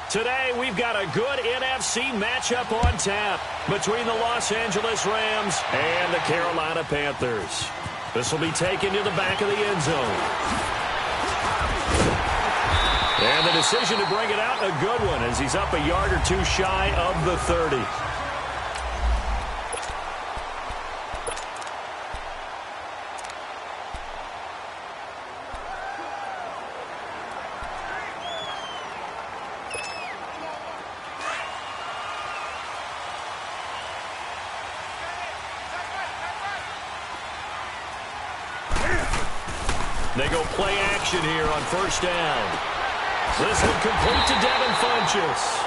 Today, we've got a good NFC matchup on tap between the Los Angeles Rams and the Carolina Panthers. This will be taken to the back of the end zone. And the decision to bring it out, a good one, as he's up a yard or two shy of the 30. They go play action here on first down. This one complete to Devin Funchess.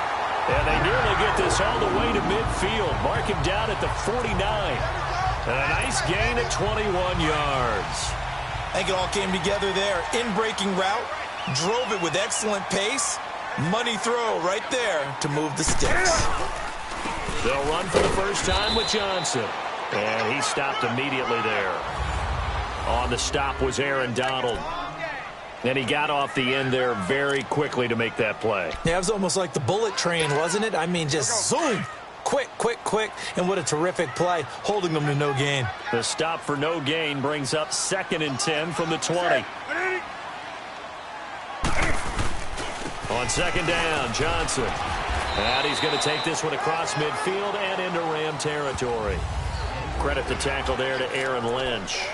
And they nearly get this all the way to midfield. Mark him down at the 49. And a nice gain at 21 yards. I think it all came together there. In-breaking route, drove it with excellent pace. Money throw right there to move the sticks. They'll run for the first time with Johnson. And he stopped immediately there. On the stop was Aaron Donald. And he got off the end there very quickly to make that play. Yeah, it was almost like the bullet train, wasn't it? I mean, just zoom. Quick, quick, quick. And what a terrific play, holding them to no gain. The stop for no gain brings up 2nd and 10 from the 20. On 2nd down, Johnson. And he's going to take this one across midfield and into Ram territory. Credit the tackle there to Aaron Lynch.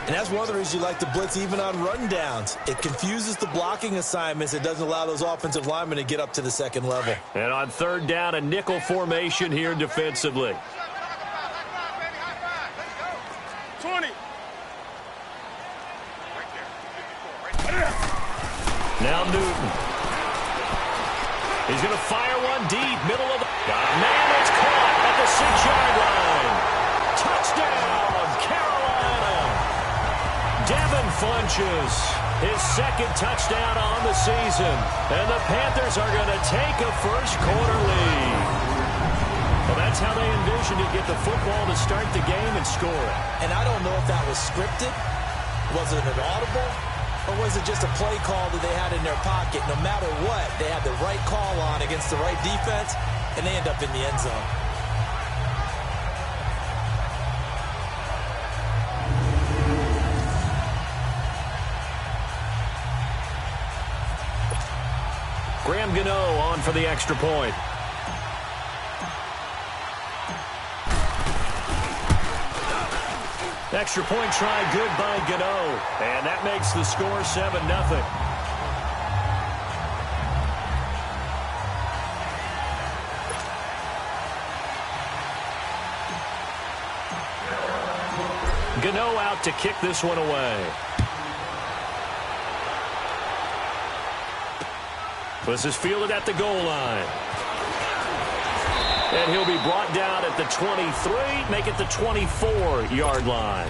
And that's one of the reasons you like to blitz even on rundowns. It confuses the blocking assignments. It doesn't allow those offensive linemen to get up to the second level. And on 3rd down, a nickel formation here defensively. 20. Now Newton. He's going to fire one deep, middle of the... Man, it's caught at the 6-yard line. Touchdown, Carolina. Devin Funchess, his 2nd touchdown on the season. And the Panthers are going to take a first-quarter lead. Well, that's how they envisioned to get the football to start the game and score it. And I don't know if that was scripted. Was it an audible? Or was it just a play call that they had in their pocket? No matter what, they had the right call on against the right defense, and they end up in the end zone. Graham Gano on for the extra point. Extra point try good by Gano. And that makes the score 7-0. Gano out to kick this one away. This is fielded at the goal line. And he'll be brought down at the 23, make it the 24-yard line.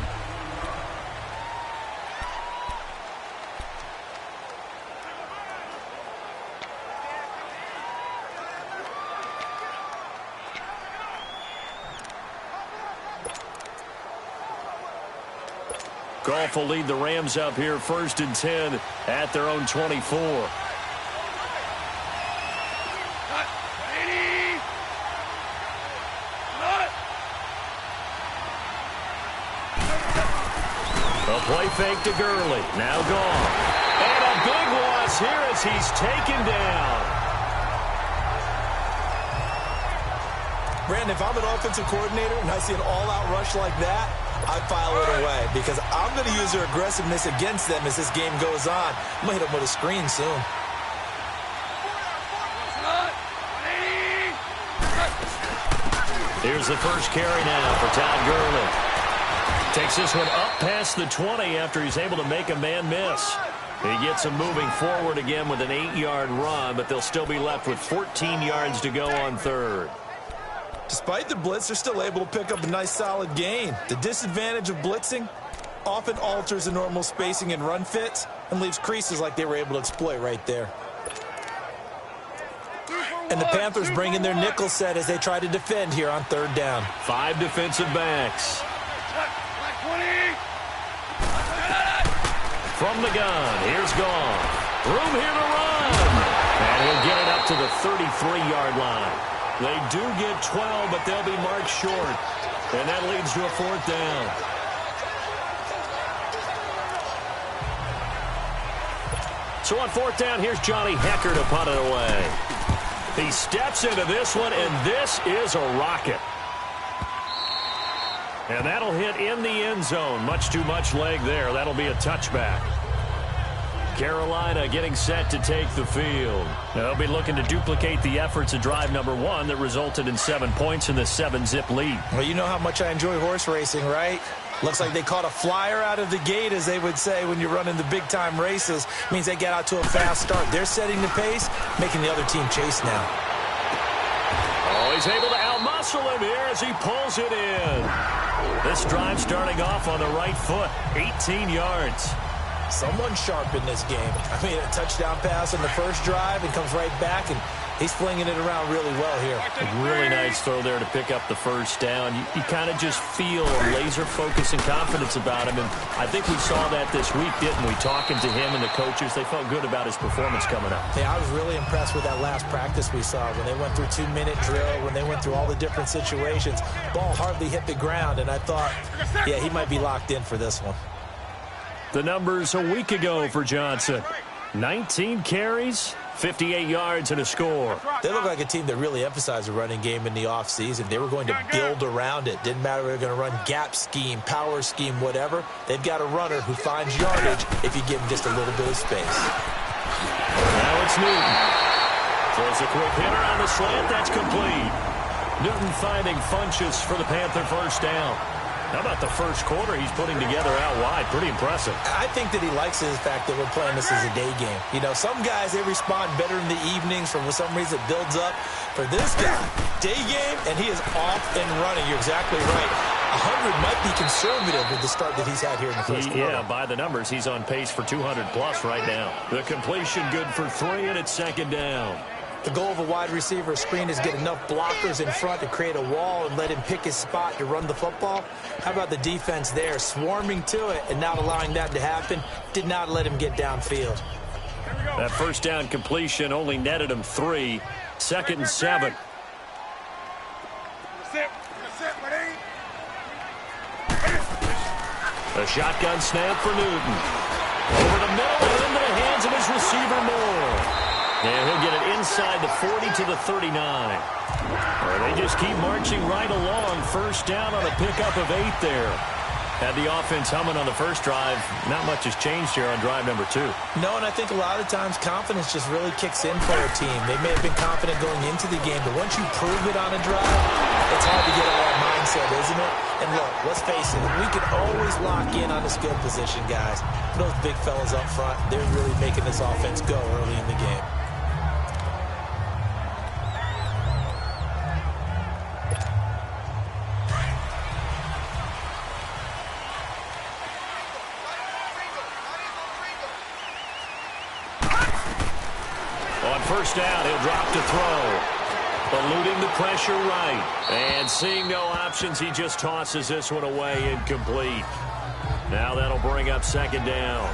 Goff will lead the Rams up here 1st and 10 at their own 24. Play fake to Gurley. Now gone. And a big loss here as he's taken down. Brandon, if I'm an offensive coordinator and I see an all-out rush like that, I file it away because I'm going to use their aggressiveness against them as this game goes on. I'm going to hit them with a screen soon. Here's the first carry now for Todd Gurley. Takes this one up past the 20 after he's able to make a man miss. He gets him moving forward again with an 8-yard run, but they'll still be left with 14 yards to go on 3rd. Despite the blitz, they're still able to pick up a nice solid gain. The disadvantage of blitzing often alters the normal spacing and run fits and leaves creases like they were able to exploit right there. And the Panthers bring in their nickel set as they try to defend here on 3rd down. 5 defensive backs. From the gun, here's Goff. Room here to run. And he'll get it up to to the 33-yard line. They do get 12, but they'll be marked short. And that leads to a 4th down. So on 4th down, here's Johnny Hecker to punt it away. He steps into this one, and this is a rocket. And that'll hit in the end zone. Much too much leg there. That'll be a touchback. Carolina getting set to take the field. They'll be looking to duplicate the efforts of drive number 1 that resulted in 7 points in the 7-zip lead. Well, you know how much I enjoy horse racing, right? Looks like they caught a flyer out of the gate, as they would say when you're running the big-time races. Means they get out to a fast start. They're setting the pace, making the other team chase now. Oh, he's able to outmuscle him here as he pulls it in. This drive starting off on the right foot, 18 yards. Someone sharp in this game. I mean, a touchdown pass on the first drive and comes right back, and he's flinging it around really well here. A really nice throw there to pick up the first down. You kind of just feel a laser focus and confidence about him, and I think we saw that this week, didn't we? Talking to him and the coaches, they felt good about his performance coming up. Yeah, I was really impressed with that last practice we saw when they went through 2-minute drill, when they went through all the different situations. Ball hardly hit the ground, and I thought, yeah, he might be locked in for this one. The numbers a week ago for Johnson. 19 carries, 58 yards, and a score. They look like a team that really emphasized the running game in the offseason. They were going to build around it. Didn't matter if they were going to run gap scheme, power scheme, whatever. They've got a runner who finds yardage if you give him just a little bit of space. Now it's Newton. Throws a quick hitter on the slant. That's complete. Newton finding Funchess for the Panther first down. How about the first quarter he's putting together out wide? Pretty impressive. I think that he likes the fact that we're playing this as a day game. You know, some guys, they respond better in the evenings. For some reason, it builds up. For this guy, day game, and he is off and running. You're exactly right. 100 might be conservative with the start that he's had here in the first quarter. Yeah, by the numbers, he's on pace for 200-plus right now. The completion good for 3, and it's 2nd down. The goal of a wide receiver screen is get enough blockers in front to create a wall and let him pick his spot to run the football. How about the defense there, swarming to it and not allowing that to happen? Did not let him get downfield. That first down completion only netted him 3. 2nd and 7. A shotgun snap for Newton. Over the middle and into the hands of his receiver Moore. And he'll get it inside the 40 to the 39. Well, they just keep marching right along. First down on a pickup of 8 there. Had the offense humming on the first drive. Not much has changed here on drive number 2. No, and I think a lot of times confidence just really kicks in for a team. They may have been confident going into the game, but once you prove it on a drive, it's hard to get out of that mindset, isn't it? And look, let's face it, we can always lock in on the skill position, guys. Those big fellas up front, they're really making this offense go early in the game. First down, he'll drop to throw. Eluding the pressure right. And seeing no options, he just tosses this one away, incomplete. Now that'll bring up 2nd down.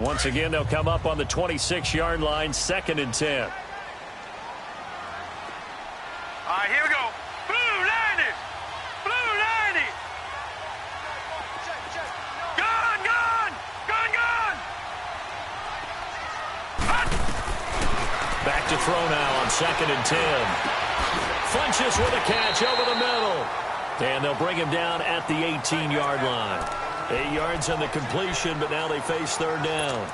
Once again, they'll come up on the 26-yard line, 2nd and 10. All right, here we go. Blue 90. Blue 90. Gun, gun. Gun, gun. Hot. Back to throw now on 2nd and 10. Funchess with a catch over the middle. And they'll bring him down at the 18-yard line. 8 yards on the completion, but now they face 3rd down.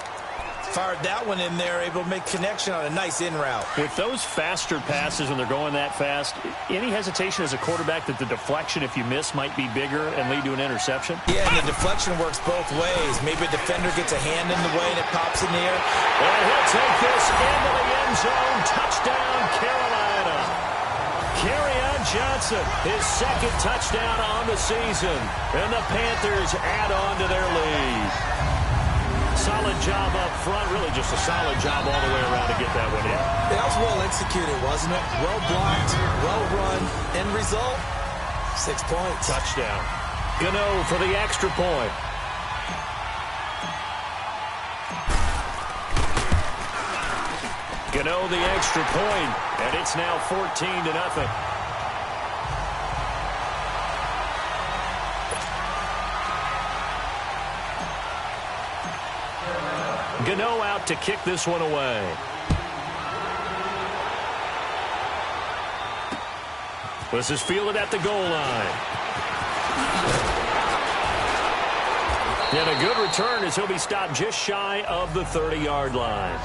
Fired that one in there, able to make connection on a nice in route. With those faster passes when they're going that fast, any hesitation as a quarterback that the deflection, if you miss, might be bigger and lead to an interception? Yeah, and the deflection works both ways. Maybe a defender gets a hand in the way and it pops in the air. And he'll take this into the end zone. Touchdown, Carolina. Kerryon Johnson, his 2nd touchdown on the season. And the Panthers add on to their lead. Solid job up front. Really just a solid job all the way around to get that one in. That was well executed, wasn't it? Well blocked, well run. End result, 6 points. Touchdown. Gano for the extra point. Gano the extra point, and it's now 14-0. Gano out to kick this one away. This is fielded at the goal line. And a good return as he'll be stopped just shy of the 30-yard line.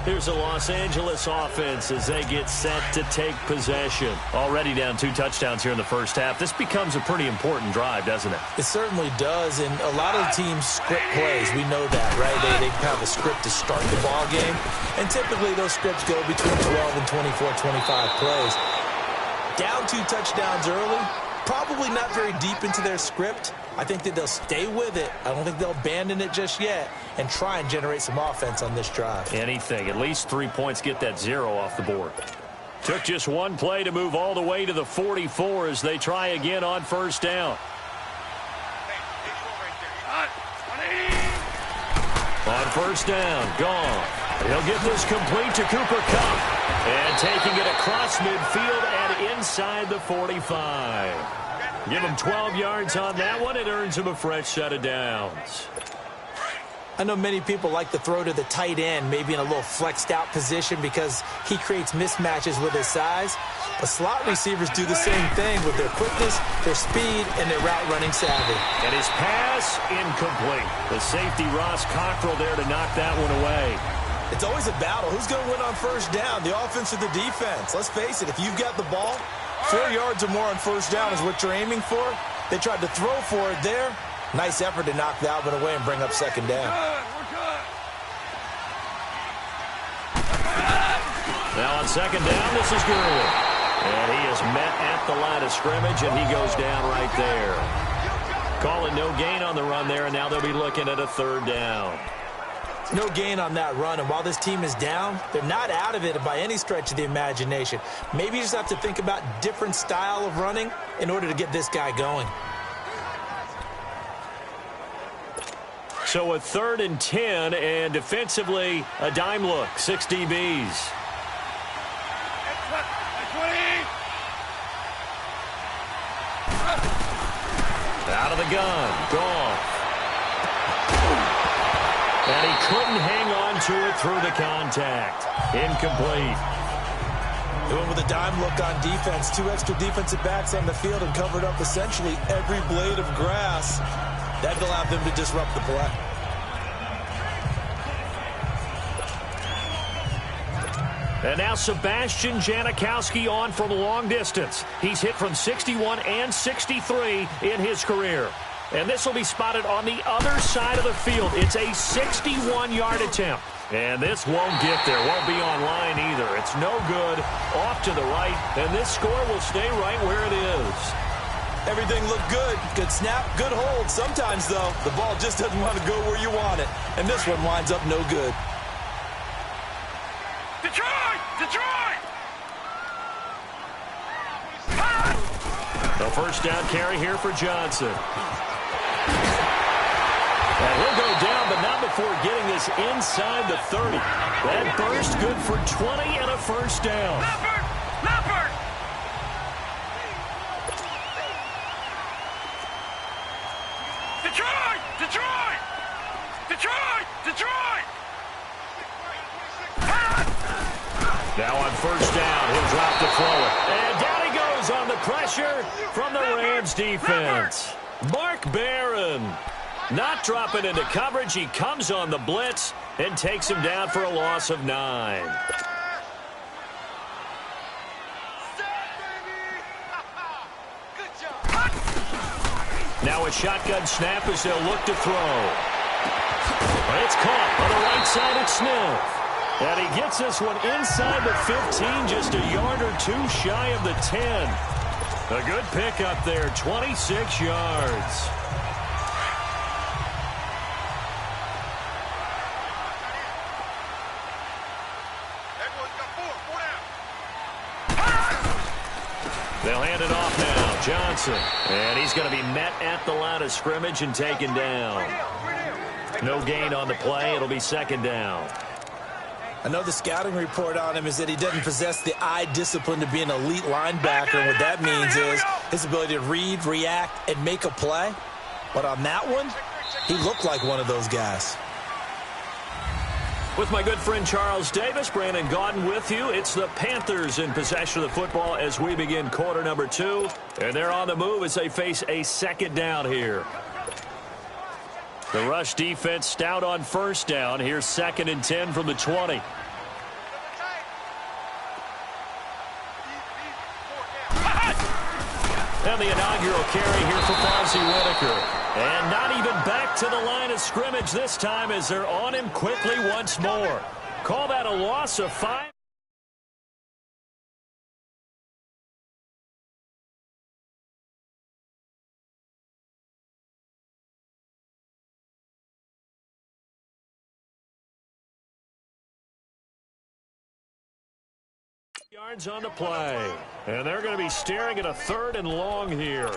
Here's the Los Angeles offense as they get set to take possession. Already down 2 touchdowns here in the first half. This becomes a pretty important drive, doesn't it? It certainly does, and a lot of the teams script plays. We know that, right? They have a script to start the ball game, and typically those scripts go between 12 and 24, 25 plays. Down 2 touchdowns early, probably not very deep into their script. I think that they'll stay with it. I don't think they'll abandon it just yet and try and generate some offense on this drive. Anything. At least 3 points, get that 0 off the board. Took just 1 play to move all the way to the 44 as they try again on first down. On first down, gone. He'll get this complete to Cooper Kupp. And taking it across midfield and inside the 45. Give him 12 yards on that one. It earns him a fresh set of downs. I know many people like to throw to the tight end, maybe in a little flexed out position because he creates mismatches with his size. But slot receivers do the same thing with their quickness, their speed, and their route running savvy. And his pass incomplete. The safety Ross Cockrell there to knock that one away. It's always a battle. Who's going to win on first down, the offense or the defense? Let's face it, if you've got the ball, 4 yards or more on first down is what you're aiming for. They tried to throw for it there. Nice effort to knock that one away and bring up second down. Now on second down, this is Gurley. And he is met at the line of scrimmage, and he goes down right there. Calling no gain on the run there, and now they'll be looking at a third down. No gain on that run, and while this team is down, they're not out of it by any stretch of the imagination. Maybe you just have to think about different style of running in order to get this guy going. So a 3rd and 10, and defensively, a dime look, 6 DBs. Out of the gun, gone. And he couldn't hang on to it through the contact. Incomplete. Doing with a dime look on defense. 2 extra defensive backs on the field and covered up essentially every blade of grass. That allowed them to disrupt the play. And now Sebastian Janikowski on from long distance. He's hit from 61 and 63 in his career. And this will be spotted on the other side of the field. It's a 61-yard attempt. And this won't get there. Won't be on line either. It's no good. Off to the right. And this score will stay right where it is. Everything looked good. Good snap, good hold. Sometimes, though, the ball just doesn't want to go where you want it. And this one winds up no good. Detroit! Detroit! The first down carry here for Johnson. And he'll go down, but not before getting this inside the 30. That burst good for 20 and a first down. Leopard! Leopard! Detroit! Detroit! Detroit! Detroit! Now on first down, he'll drop to throw it. And down he goes on the pressure from the Rams defense. Mark Barron not dropping into coverage. He comes on the blitz and takes him down for a loss of 9. Now a shotgun snap as they'll look to throw. It's caught on the right side at Smith. And he gets this one inside the 15, just a yard or 2 shy of the 10. A good pickup there, 26 yards. They'll hand it off now. Johnson. And he's going to be met at the line of scrimmage and taken down. No gain on the play. It'll be second down. I know the scouting report on him is that he doesn't possess the eye discipline to be an elite linebacker. And what that means is his ability to read, react, and make a play. But on that one, he looked like one of those guys. With my good friend Charles Davis, Brandon Gaudin with you. It's the Panthers in possession of the football as we begin quarter number 2. And they're on the move as they face a second down here. The rush defense stout on first down. Here's 2nd and 10 from the 20. And the inaugural carry here for Fonzie Whitaker. And not even back to the line of scrimmage this time as they're on him quickly once more. Call that a loss of 5. Yards on the play. And they're going to be staring at a 3rd and long here.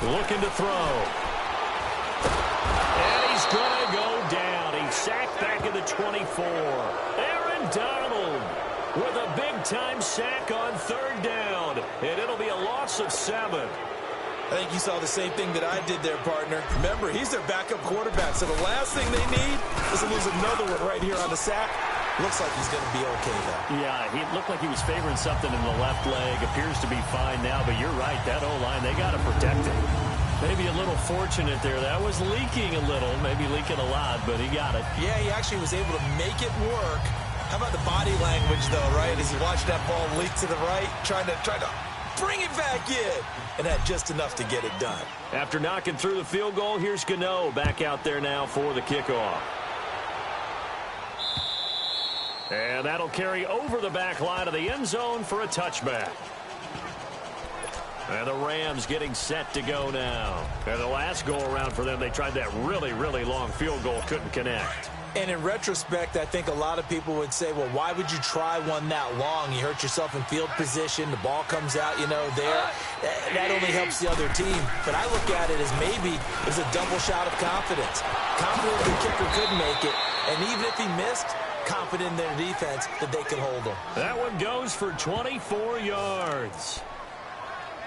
Looking to throw. And he's going to go down. He's sacked back at the 24. Aaron Donald with a big-time sack on 3rd down. And it'll be a loss of 7. I think you saw the same thing that I did there, partner. Remember, he's their backup quarterback, so the last thing they need is to lose another one right here on the sack. Looks like he's going to be okay, though. Yeah, he looked like he was favoring something in the left leg. Appears to be fine now, but you're right. That O-line, they got to protect him. Maybe a little fortunate there. That was leaking a little, maybe leaking a lot, but he got it. Yeah, he actually was able to make it work. How about the body language, though, right? As he watched that ball leak to the right, trying to bring it back in, and had just enough to get it done. After knocking through the field goal, here's Gano back out there now for the kickoff. And that'll carry over the back line of the end zone for a touchback. And the Rams getting set to go now. And the last go-around for them, they tried that really, really long field goal, couldn't connect. And in retrospect, I think a lot of people would say, well, why would you try one that long? You hurt yourself in field position. The ball comes out, there. That only helps the other team. But I look at it as maybe it was a double shot of confidence. Confident the kicker could make it. And even if he missed, confident in their defense that they could hold him. That one goes for 24 yards.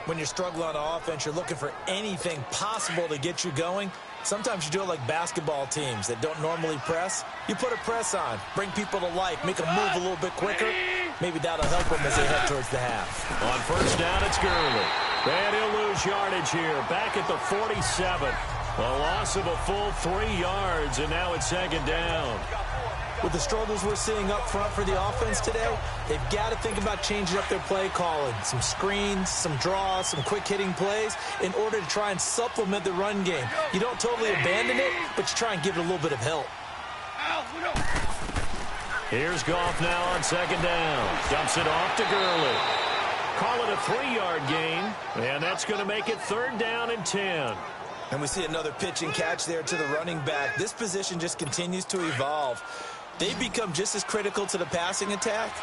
When you're struggling on offense, you're looking for anything possible to get you going. Sometimes you do it like basketball teams that don't normally press. You put a press on, bring people to life, make them move a little bit quicker. Maybe that'll help them as they head towards the half. On first down, it's Gurley. And he'll lose yardage here, back at the 47. A loss of a full 3 yards, and now it's 2nd down. With the struggles we're seeing up front for the offense today, they've got to think about changing up their play calling. Some screens, some draws, some quick-hitting plays in order to try and supplement the run game. You don't totally abandon it, but you try and give it a little bit of help. Here's Goff now on 2nd down. Dumps it off to Gurley. Call it a 3-yard gain, and that's going to make it 3rd down and 10. And we see another pitch and catch there to the running back. This position just continues to evolve. They become just as critical to the passing attack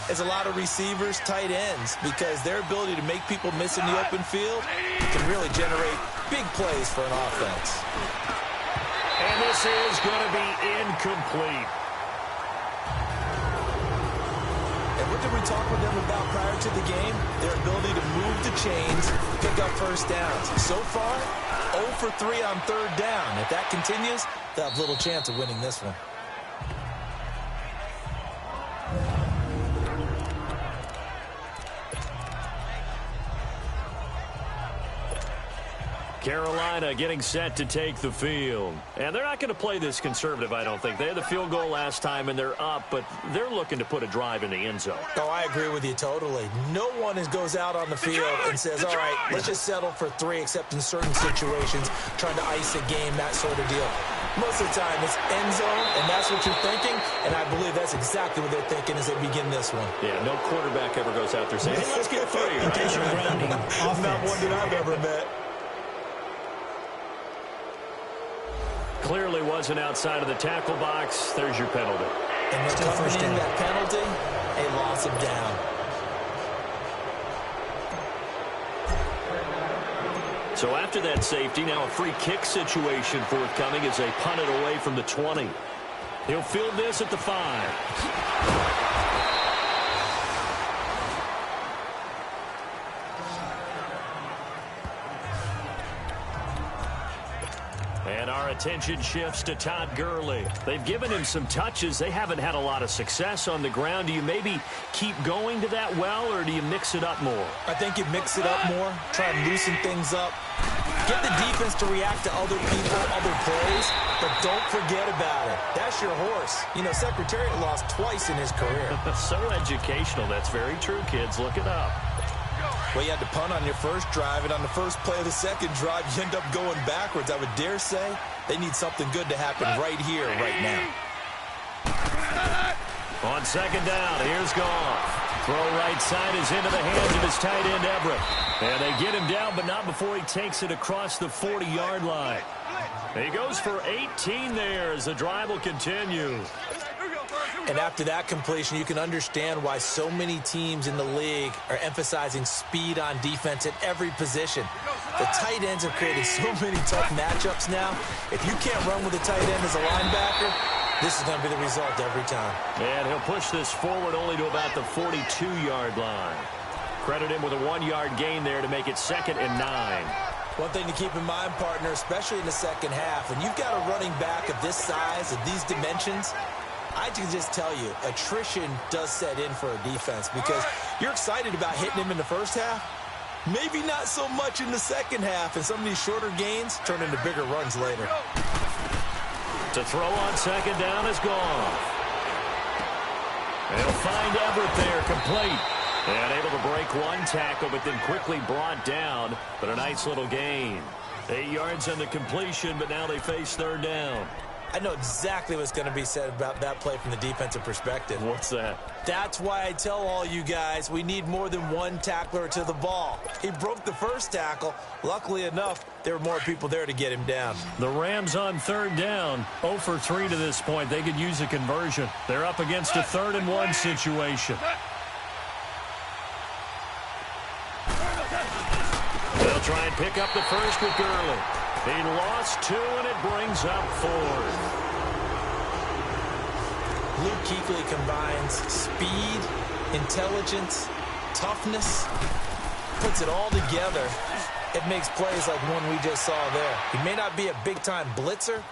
as a lot of receivers, tight ends, because their ability to make people miss in the open field can really generate big plays for an offense. And this is going to be incomplete. And what did we talk with them about prior to the game? Their ability to move the chains, pick up first downs. So far, 0 for 3 on 3rd down. If that continues, they'll have little chance of winning this one. Carolina getting set to take the field. And they're not going to play this conservative, I don't think. They had the field goal last time, and they're up, but they're looking to put a drive in the end zone. Oh, I agree with you totally. No one goes out on the field and says, all right, let's just settle for 3, except in certain situations, trying to ice a game, that sort of deal. Most of the time, it's end zone, and that's what you're thinking, and I believe that's exactly what they're thinking as they begin this one. Yeah, no quarterback ever goes out there saying, hey, let's get 3. Intentional grounding. Not one that I've ever met. Clearly wasn't outside of the tackle box. There's your penalty. And Still they're first coming in down. that penalty, a loss of down. So after that safety, now a free kick situation forthcoming as they punt it away from the 20. He'll field this at the 5. And our attention shifts to Todd Gurley. They've given him some touches. They haven't had a lot of success on the ground. Do you maybe keep going to that well, or do you mix it up more? I think you mix it up more, try and loosen things up. Get the defense to react to other people, other plays, but don't forget about it. That's your horse. You know, Secretariat lost twice in his career. So educational. That's very true, kids. Look it up. Well, you had to punt on your first drive, and on the first play of the second drive, you end up going backwards. I would dare say they need something good to happen right here, right now. On second down, here's Goff. Throw right side is into the hands of his tight end, Everett. And they get him down, but not before he takes it across the 40-yard line. He goes for 18 there as the drive will continue. And after that completion, you can understand why so many teams in the league are emphasizing speed on defense at every position. The tight ends have created so many tough matchups now. If you can't run with a tight end as a linebacker, this is going to be the result every time. And he'll push this forward only to about the 42-yard line. Credit him with a 1-yard gain there to make it 2nd and 9. One thing to keep in mind, partner, especially in the second half, when you've got a running back of this size, of these dimensions, I can just tell you, attrition does set in for a defense because you're excited about hitting him in the first half. Maybe not so much in the second half, and some of these shorter gains turn into bigger runs later. To throw on second down is Goff. They'll find Everett there, complete. And able to break one tackle, but then quickly brought down. But a nice little gain. 8 yards on the completion, but now they face third down. I know exactly what's going to be said about that play from the defensive perspective. What's that? That's why I tell all you guys we need more than one tackler to the ball. He broke the first tackle. Luckily enough, there were more people there to get him down. The Rams on third down, 0 for 3 to this point. They could use a conversion. They're up against a 3rd and 1 situation. They'll try and pick up the first with Gurley. He lost 2, and it brings up 4th. Luke Kuechly combines speed, intelligence, toughness, puts it all together. It makes plays like one we just saw there. He may not be a big-time blitzer,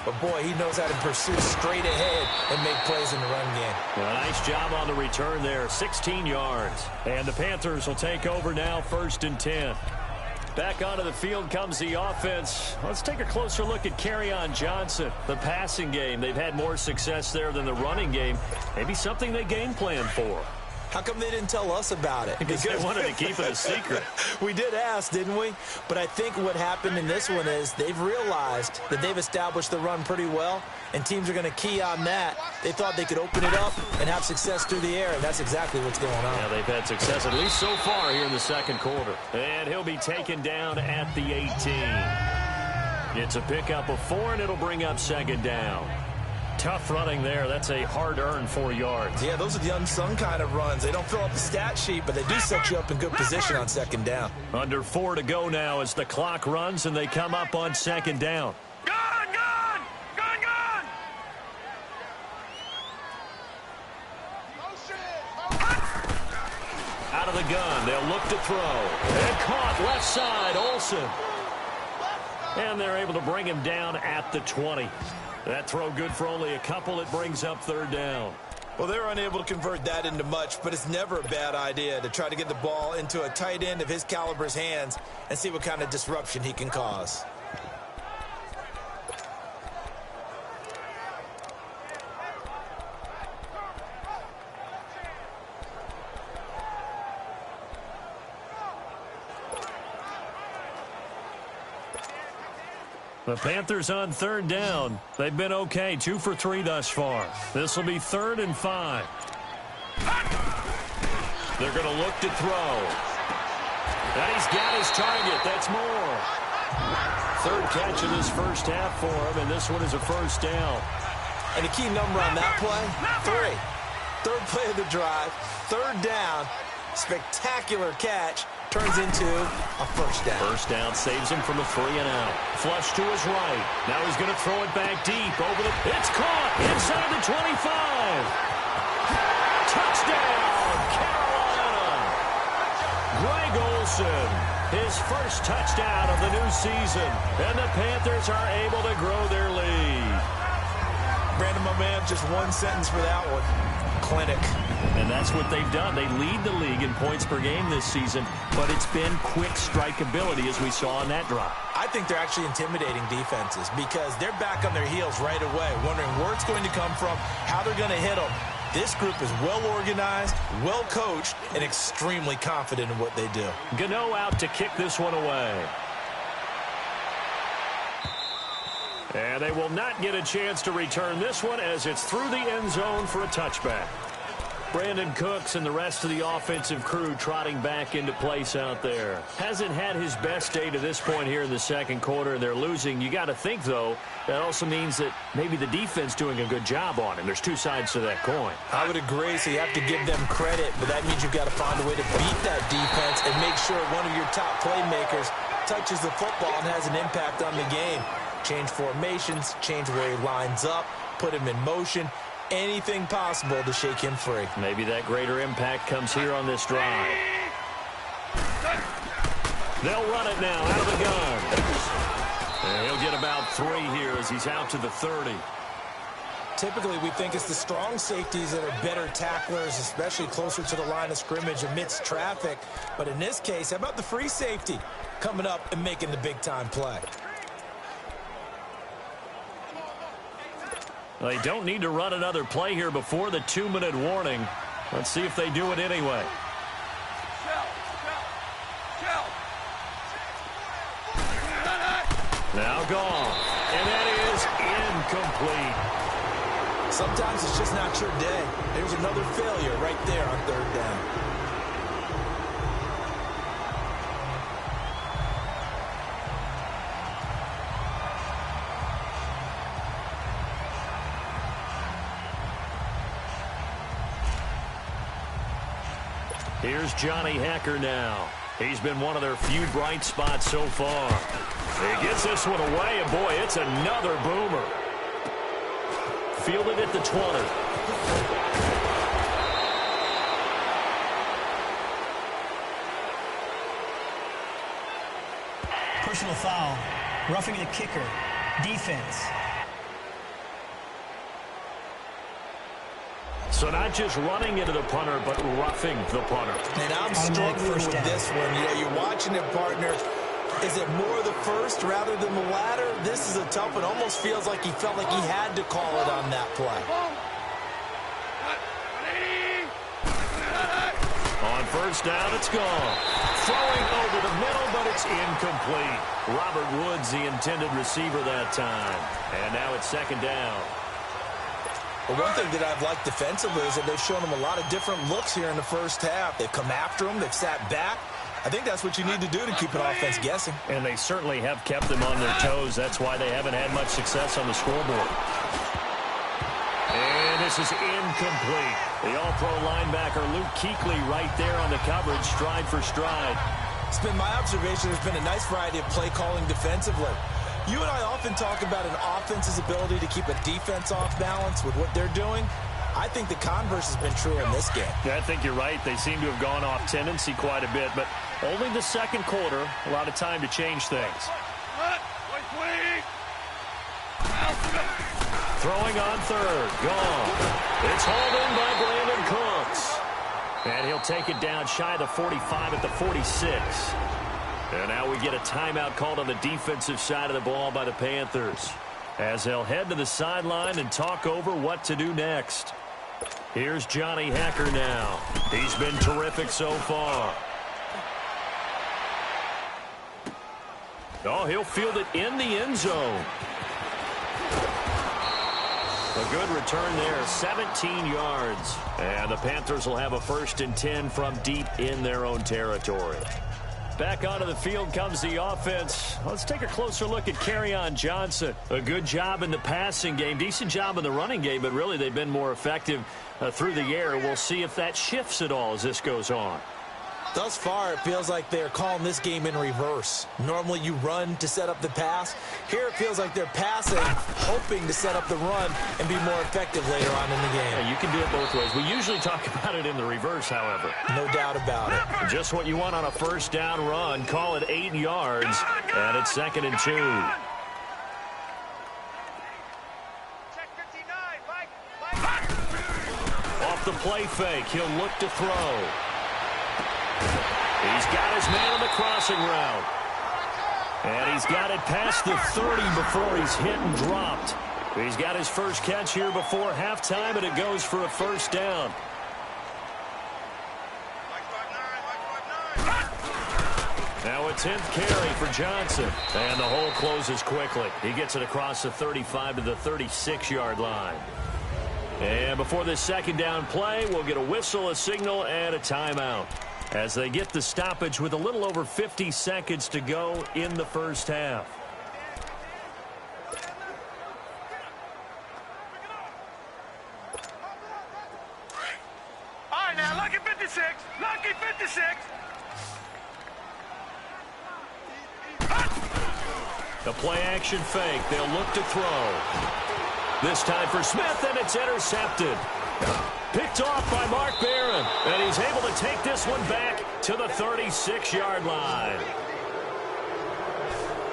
but, boy, he knows how to pursue straight ahead and make plays in the run game. Well, nice job on the return there, 16 yards. And the Panthers will take over now, 1st and 10. Back onto the field comes the offense. Let's take a closer look at Kerryon Johnson. The passing game, they've had more success there than the running game. Maybe something they game plan for. How come they didn't tell us about it? Because they wanted to keep it a secret. We did ask, didn't we? But I think what happened in this one is they've realized that they've established the run pretty well, and teams are going to key on that. They thought they could open it up and have success through the air, and that's exactly what's going on. Yeah, they've had success, at least so far here in the second quarter. And he'll be taken down at the 18. It's a pickup of 4, and it'll bring up 2nd down. Tough running there. That's a hard-earned 4 yards. Yeah, those are the unsung kind of runs. They don't fill up the stat sheet, but they do set you up in good position on 2nd down. Under 4 to go now as the clock runs, and they come up on 2nd down. Gun, gun! Gun, gun! Out of the gun, they'll look to throw. And caught left side, Olsen. And they're able to bring him down at the 20. That throw good for only a couple. It brings up 3rd down. Well, they're unable to convert that into much, but it's never a bad idea to try to get the ball into a tight end of his caliber's hands and see what kind of disruption he can cause. The Panthers on third down. They've been okay, 2 for 3 thus far. This will be 3rd and 5. They're going to look to throw. And he's got his target. That's Moore. 3rd catch of this first half for him, and this one is a first down. And the key number on that play, 3. 3rd play of the drive, 3rd down, spectacular catch. Turns into a first down. First down saves him from a 3-and-out. Flush to his right. Now he's going to throw it back deep over the... It's caught inside the 25. Touchdown, Carolina. Greg Olsen, his first touchdown of the new season. And the Panthers are able to grow their lead. Brandon, my man, just one sentence for that one. Clinic. And that's what they've done. They lead the league in points per game this season, but it's been quick strike ability as we saw on that drive. I think they're actually intimidating defenses because they're back on their heels right away, wondering where it's going to come from, how they're going to hit them. This group is well organized, well coached, and extremely confident in what they do. Gano out to kick this one away. And they will not get a chance to return this one as it's through the end zone for a touchback. Brandon Cooks and the rest of the offensive crew trotting back into place out there. Hasn't had his best day to this point here in the second quarter, and they're losing. You got to think, though, that also means that maybe the defense doing a good job on him. There's two sides to that coin. I would agree, so you have to give them credit, but that means you've got to find a way to beat that defense and make sure one of your top playmakers touches the football and has an impact on the game. Change formations, change where he lines up, put him in motion. Anything possible to shake him free. Maybe that greater impact comes here on this drive. They'll run it now out of the gun. And he'll get about 3 here as he's out to the 30. Typically, we think it's the strong safeties that are better tacklers, especially closer to the line of scrimmage amidst traffic. But in this case, how about the free safety coming up and making the big-time play? They don't need to run another play here before the 2-minute warning. Let's see if they do it anyway. Now gone. And that is incomplete. Sometimes it's just not your day. There's another failure right there on 3rd down. Here's Johnny Hacker now. He's been one of their few bright spots so far. He gets this one away, and boy, it's another boomer. Fielded at the 20. Personal foul. Roughing the kicker. Defense. So not just running into the punter, but roughing the punter. And I'm struggling with this one. You know, you're watching it, partner. Is it more the first rather than the latter? This is a tough one. Almost feels like he felt like he had to call it on that play. On first down, it's gone. Throwing over the middle, but it's incomplete. Robert Woods, the intended receiver that time. And now it's 2nd down. But one thing that I've liked defensively is that they've shown them a lot of different looks here in the first half. They've come after them. They've sat back. I think that's what you need to do to keep an offense guessing. And they certainly have kept them on their toes. That's why they haven't had much success on the scoreboard. And this is incomplete. The all-pro linebacker Luke Kuechly right there on the coverage, stride for stride. It's been my observation there's been a nice variety of play calling defensively. You and I often talk about an offense's ability to keep a defense off balance with what they're doing. I think the converse has been true in this game. Yeah, I think you're right. They seem to have gone off tendency quite a bit, but only the second quarter, a lot of time to change things. Throwing on 3rd, gone. It's hauled in by Brandon Cooks. And he'll take it down shy of the 45 at the 46. And now we get a timeout called on the defensive side of the ball by the Panthers, as they'll head to the sideline and talk over what to do next. Here's Johnny Hacker now. He's been terrific so far. Oh, he'll field it in the end zone. A good return there, 17 yards. And the Panthers will have a 1st and 10 from deep in their own territory. Back onto the field comes the offense. Let's take a closer look at Kerryon Johnson. A good job in the passing game, decent job in the running game, but really they've been more effective through the air. We'll see if that shifts at all as this goes on. Thus far, it feels like they're calling this game in reverse. Normally you run to set up the pass. Here it feels like they're passing, hoping to set up the run and be more effective later on in the game. Yeah, you can do it both ways. We usually talk about it in the reverse, however. No doubt about it. Just what you want on a 1st down run. Call it 8 yards, and it's 2nd and 2. Off the play fake, he'll look to throw. He's got his man on the crossing route. And he's got it past the 30 before he's hit and dropped. He's got his first catch here before halftime, and it goes for a 1st down. Now a 10th carry for Johnson. And the hole closes quickly. He gets it across the 35 to the 36-yard line. And before this 2nd down play, we'll get a whistle, a signal, and a timeout, as they get the stoppage with a little over 50 seconds to go in the 1st half. All right, now, lucky 56. Lucky 56. The play-action fake. They'll look to throw. This time for Smith, and it's intercepted. Picked off by Mark Barron, and he's able to take this one back to the 36-yard line.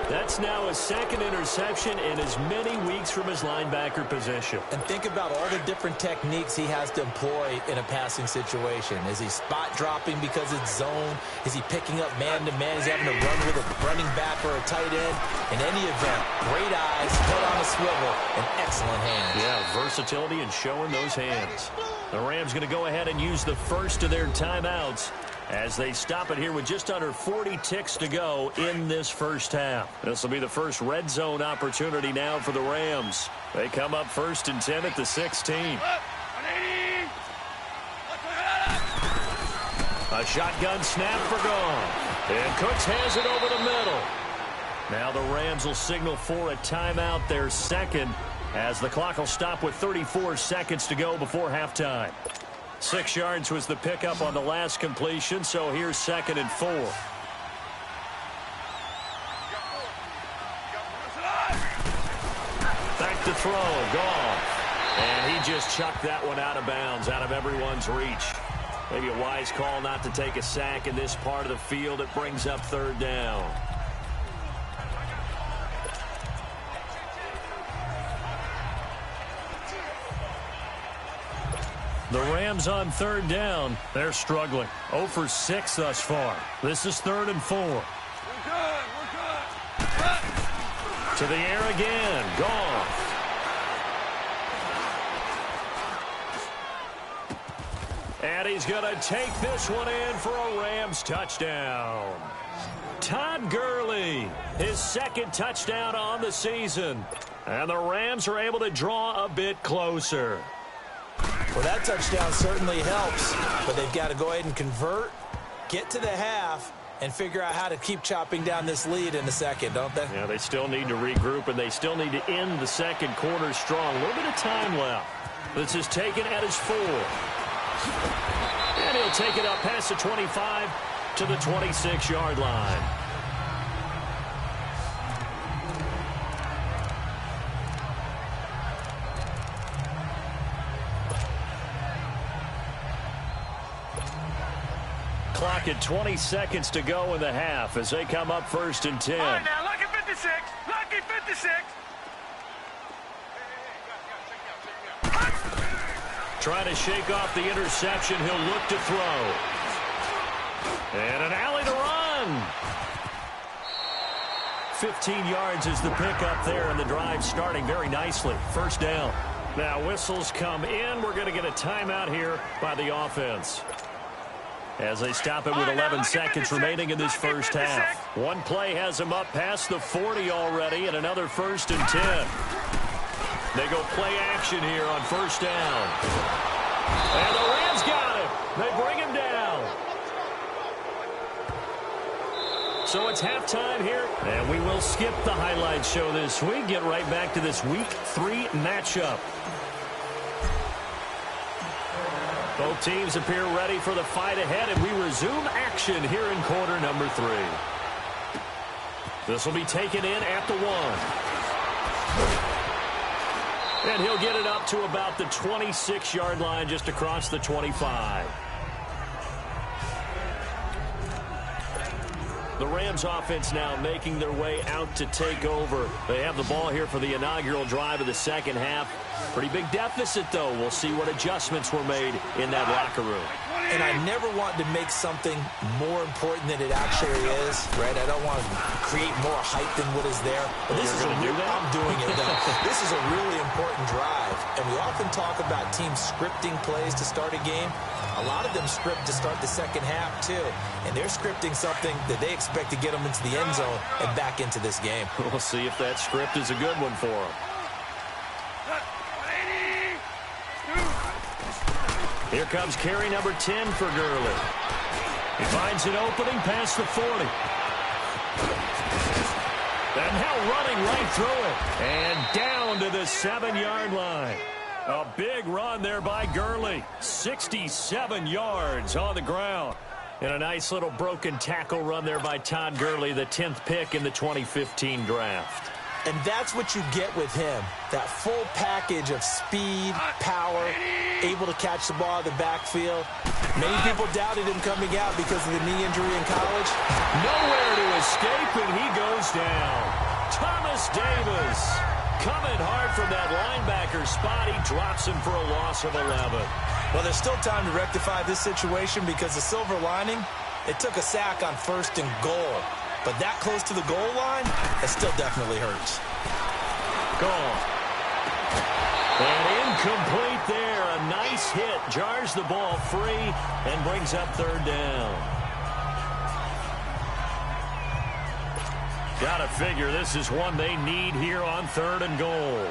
That's now his 2nd interception in as many weeks from his linebacker position. And think about all the different techniques he has to employ in a passing situation. Is he spot dropping because it's zone? Is he picking up man-to-man? Is he having to run with a running back or a tight end? In any event, great eyes, head on a swivel, and excellent hands. Yeah, versatility and showing those hands. The Rams going to go ahead and use the first of their timeouts as they stop it here with just under 40 ticks to go in this 1st half. This will be the first red zone opportunity now for the Rams. They come up 1st and 10 at the 16. A shotgun snap for Goff. And Cooks has it over the middle. Now the Rams will signal for a timeout, their 2nd, as the clock will stop with 34 seconds to go before halftime. 6 yards was the pickup on the last completion, so here's 2nd and 4. Back to throw, Goff. And he just chucked that one out of bounds, out of everyone's reach. Maybe a wise call not to take a sack in this part of the field. It brings up 3rd down. The Rams on 3rd down. They're struggling. 0 for 6 thus far. This is 3rd and 4. We're good. To the air again. Goff. And he's going to take this one in for a Rams touchdown. Todd Gurley, his 2nd touchdown on the season. And the Rams are able to draw a bit closer. Well, that touchdown certainly helps, but they've got to go ahead and convert, get to the half, and figure out how to keep chopping down this lead in the 2nd, don't they? Yeah, they still need to regroup, and they still need to end the 2nd quarter strong. A little bit of time left. This is taken at his 4. And he'll take it up past the 25 to the 26-yard line. Clock at 20 seconds to go in the half as they come up 1st and 10. All right, now, lucky 56. Lucky 56. Trying to shake off the interception. He'll look to throw. And an alley to run. 15 yards is the pickup there, and the drive starting very nicely. 1st down. Now whistles come in. We're going to get a timeout here by the offense. as they stop it with 11 seconds remaining in this first half. One play has them up past the 40 already, and another 1st and 10. They go play action here on 1st down. And the Rams got him. They bring him down. So it's halftime here, and we will skip the highlight show this week. Get right back to this Week 3 matchup. Both teams appear ready for the fight ahead, and we resume action here in quarter number 3. This will be taken in at the 1. And he'll get it up to about the 26-yard line, just across the 25. The Rams offense now making their way out to take over. They have the ball here for the inaugural drive of the second half. Pretty big deficit, though. We'll see what adjustments were made in that locker room. And I never want to make something more important than it actually is, right? I don't want to create more hype than what is there. But this is I'm doing it, though. This is a really important drive. And we often talk about teams scripting plays to start a game. A lot of them script to start the second half, too. And they're scripting something that they expect to get them into the end zone and back into this game. We'll see if that script is a good one for them. Here comes carry number 10 for Gurley. He finds an opening past the 40. And now running right through it. And down to the 7-yard line. A big run there by Gurley. 67 yards on the ground. And a nice little broken tackle run there by Todd Gurley, the 10th pick in the 2015 draft. And that's what you get with him. That full package of speed, power, able to catch the ball out of the backfield. Many people doubted him coming out because of the knee injury in college. Nowhere to escape, and he goes down. Thomas Davis coming hard from that linebacker spot. He drops him for a loss of 11. Well, there's still time to rectify this situation because the silver lining, it took a sack on 1st and goal. But that close to the goal line, it still definitely hurts. Gone. And incomplete there. A nice hit. Jars the ball free and brings up 3rd down. Gotta figure this is one they need here on 3rd and goal.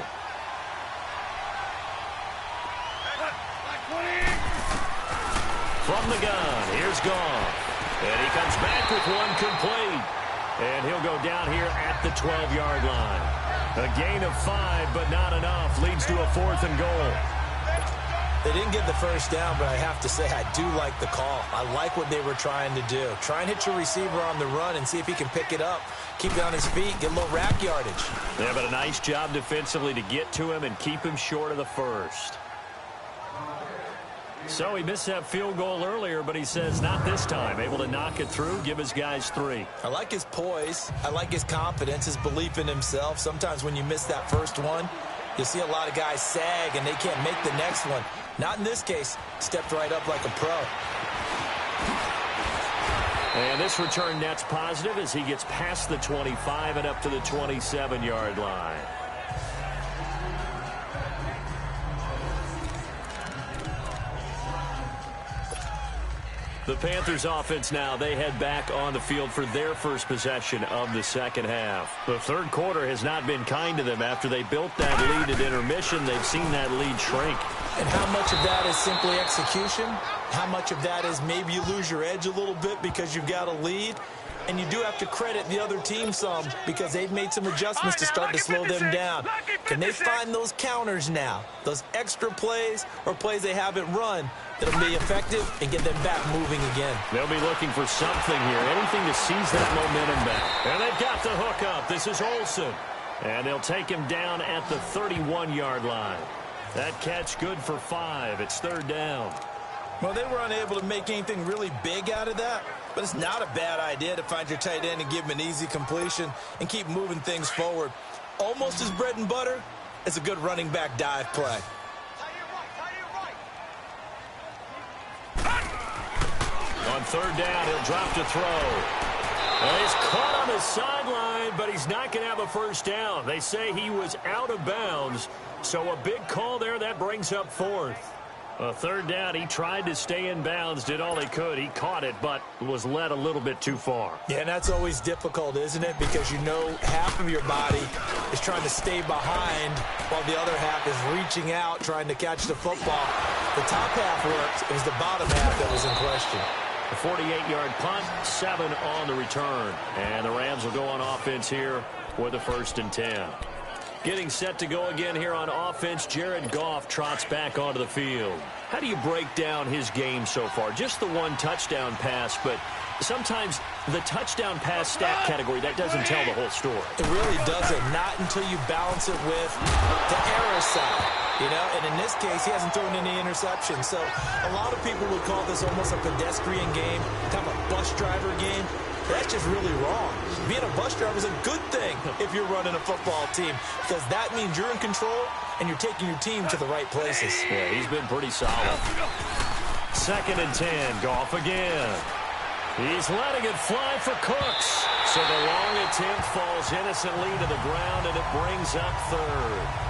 From the gun, here's Goff. And he comes back with one complete. And he'll go down here at the 12-yard line. A gain of 5, but not enough. Leads to a 4th and goal. They didn't get the first down, but I have to say I do like the call. I like what they were trying to do. Try and hit your receiver on the run and see if he can pick it up. Keep it on his feet, get a little rack yardage. Yeah, but a nice job defensively to get to him and keep him short of the first. So he missed that field goal earlier, but he says not this time. Able to knock it through, give his guys 3. I like his poise. I like his confidence, his belief in himself. Sometimes when you miss that first one, you'll see a lot of guys sag and they can't make the next one. Not in this case. Stepped right up like a pro. And this return net's positive as he gets past the 25 and up to the 27-yard line. The Panthers offense now, they head back on the field for their first possession of the second half. The third quarter has not been kind to them. After they built that lead at intermission, they've seen that lead shrink. And how much of that is simply execution? How much of that is maybe you lose your edge a little bit because you've got a lead? And you do have to credit the other team some because they've made some adjustments to start to slow them down. Can they find those counters now, those extra plays or plays they haven't run that'll be effective and get them back moving again? They'll be looking for something here, anything to seize that momentum back. And they've got the hook up. This is Olsen. And they'll take him down at the 31-yard line. That catch good for 5. It's 3rd down. Well, they were unable to make anything really big out of that, but it's not a bad idea to find your tight end and give him an easy completion and keep moving things forward. Almost as bread and butter as a good running back dive play. On 3rd down, he'll drop to throw. Well, he's caught on the sideline, but he's not going to have a first down. They say he was out of bounds, so a big call there. That brings up 4th. A third down, he tried to stay in bounds, did all he could. He caught it, but was led a little bit too far. Yeah, and that's always difficult, isn't it? Because you know half of your body is trying to stay behind while the other half is reaching out, trying to catch the football. The top half worked. It was the bottom half that was in question. A 48-yard punt, 7 on the return. And the Rams will go on offense here with a 1st and 10. Getting set to go again here on offense, Jared Goff trots back onto the field. How do you break down his game so far? Just the 1 touchdown pass, but sometimes the touchdown pass stat category, that doesn't tell the whole story. It really doesn't, not until you balance it with the error side. You know, and in this case, he hasn't thrown any interceptions. So a lot of people would call this almost a pedestrian game, kind of a bus driver game. That's just really wrong. Being a bus driver is a good thing if you're running a football team, because that means you're in control and you're taking your team to the right places. Yeah, he's been pretty solid. 2nd and 10, Goff again. He's letting it fly for Cooks. So the long attempt falls innocently to the ground, and it brings up 3rd.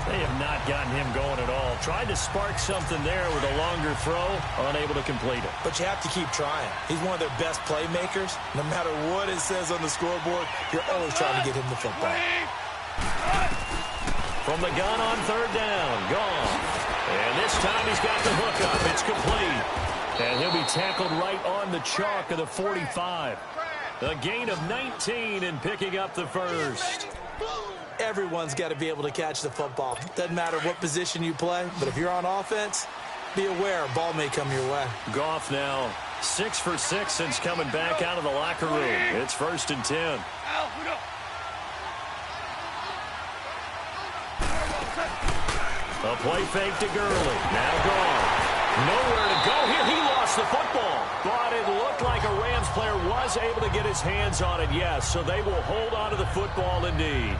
They have not gotten him going at all. Tried to spark something there with a longer throw, unable to complete it. But you have to keep trying. He's one of their best playmakers. No matter what it says on the scoreboard, you're always trying to get him the football. From the gun on 3rd down, Goff. And this time he's got the hook up. It's complete. And he'll be tackled right on the chalk of the 45. A gain of 19 and picking up the 1st. Everyone's got to be able to catch the football. Doesn't matter what position you play, but if you're on offense, be aware a ball may come your way. Goff now 6 for 6 since coming back out of the locker room. It's 1st and 10. A play fake to Gurley. Now Goff. Nowhere to go here. He lost the football. But it looked like a Rams player was able to get his hands on it, yes. So they will hold on to the football indeed.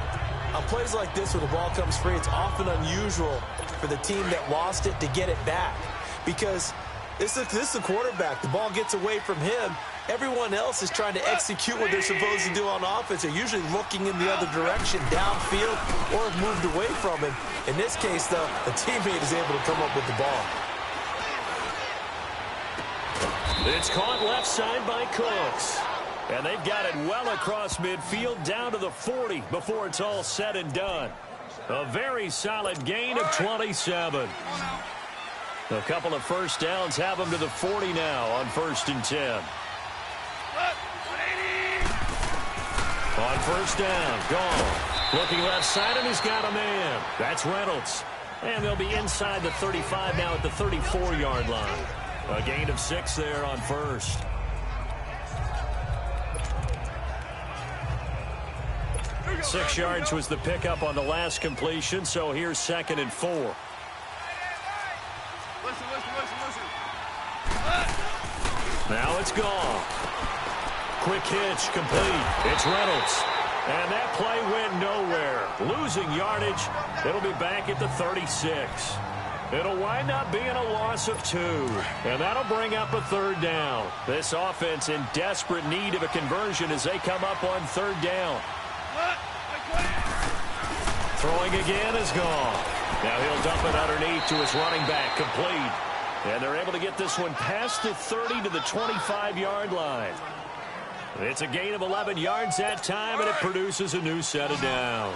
On plays like this where the ball comes free, it's often unusual for the team that lost it to get it back. Because this is the quarterback. The ball gets away from him. Everyone else is trying to execute what they're supposed to do on offense. They're usually looking in the other direction, downfield, or have moved away from him. In this case, though, the teammate is able to come up with the ball. It's caught left side by Cooks. And they've got it well across midfield down to the 40 before it's all said and done. A very solid gain of 27. A couple of 1st downs have them to the 40 now on 1st and 10. On 1st down, Goff. Looking left side, and he's got a man. That's Reynolds. And they'll be inside the 35 now at the 34-yard line. A gain of 6 there on 1st. Six yards was the pickup on the last completion, so here's 2nd and 4. Now it's Goff. Quick hitch, complete. It's Reynolds. And that play went nowhere. Losing yardage. It'll be back at the 36. It'll wind up being a loss of 2. And that'll bring up a 3rd down. This offense in desperate need of a conversion as they come up on 3rd down. Throwing again is Goff. Now he'll dump it underneath to his running back, complete. And they're able to get this one past the 30 to the 25-yard line. It's a gain of 11 yards that time, and it produces a new set of downs.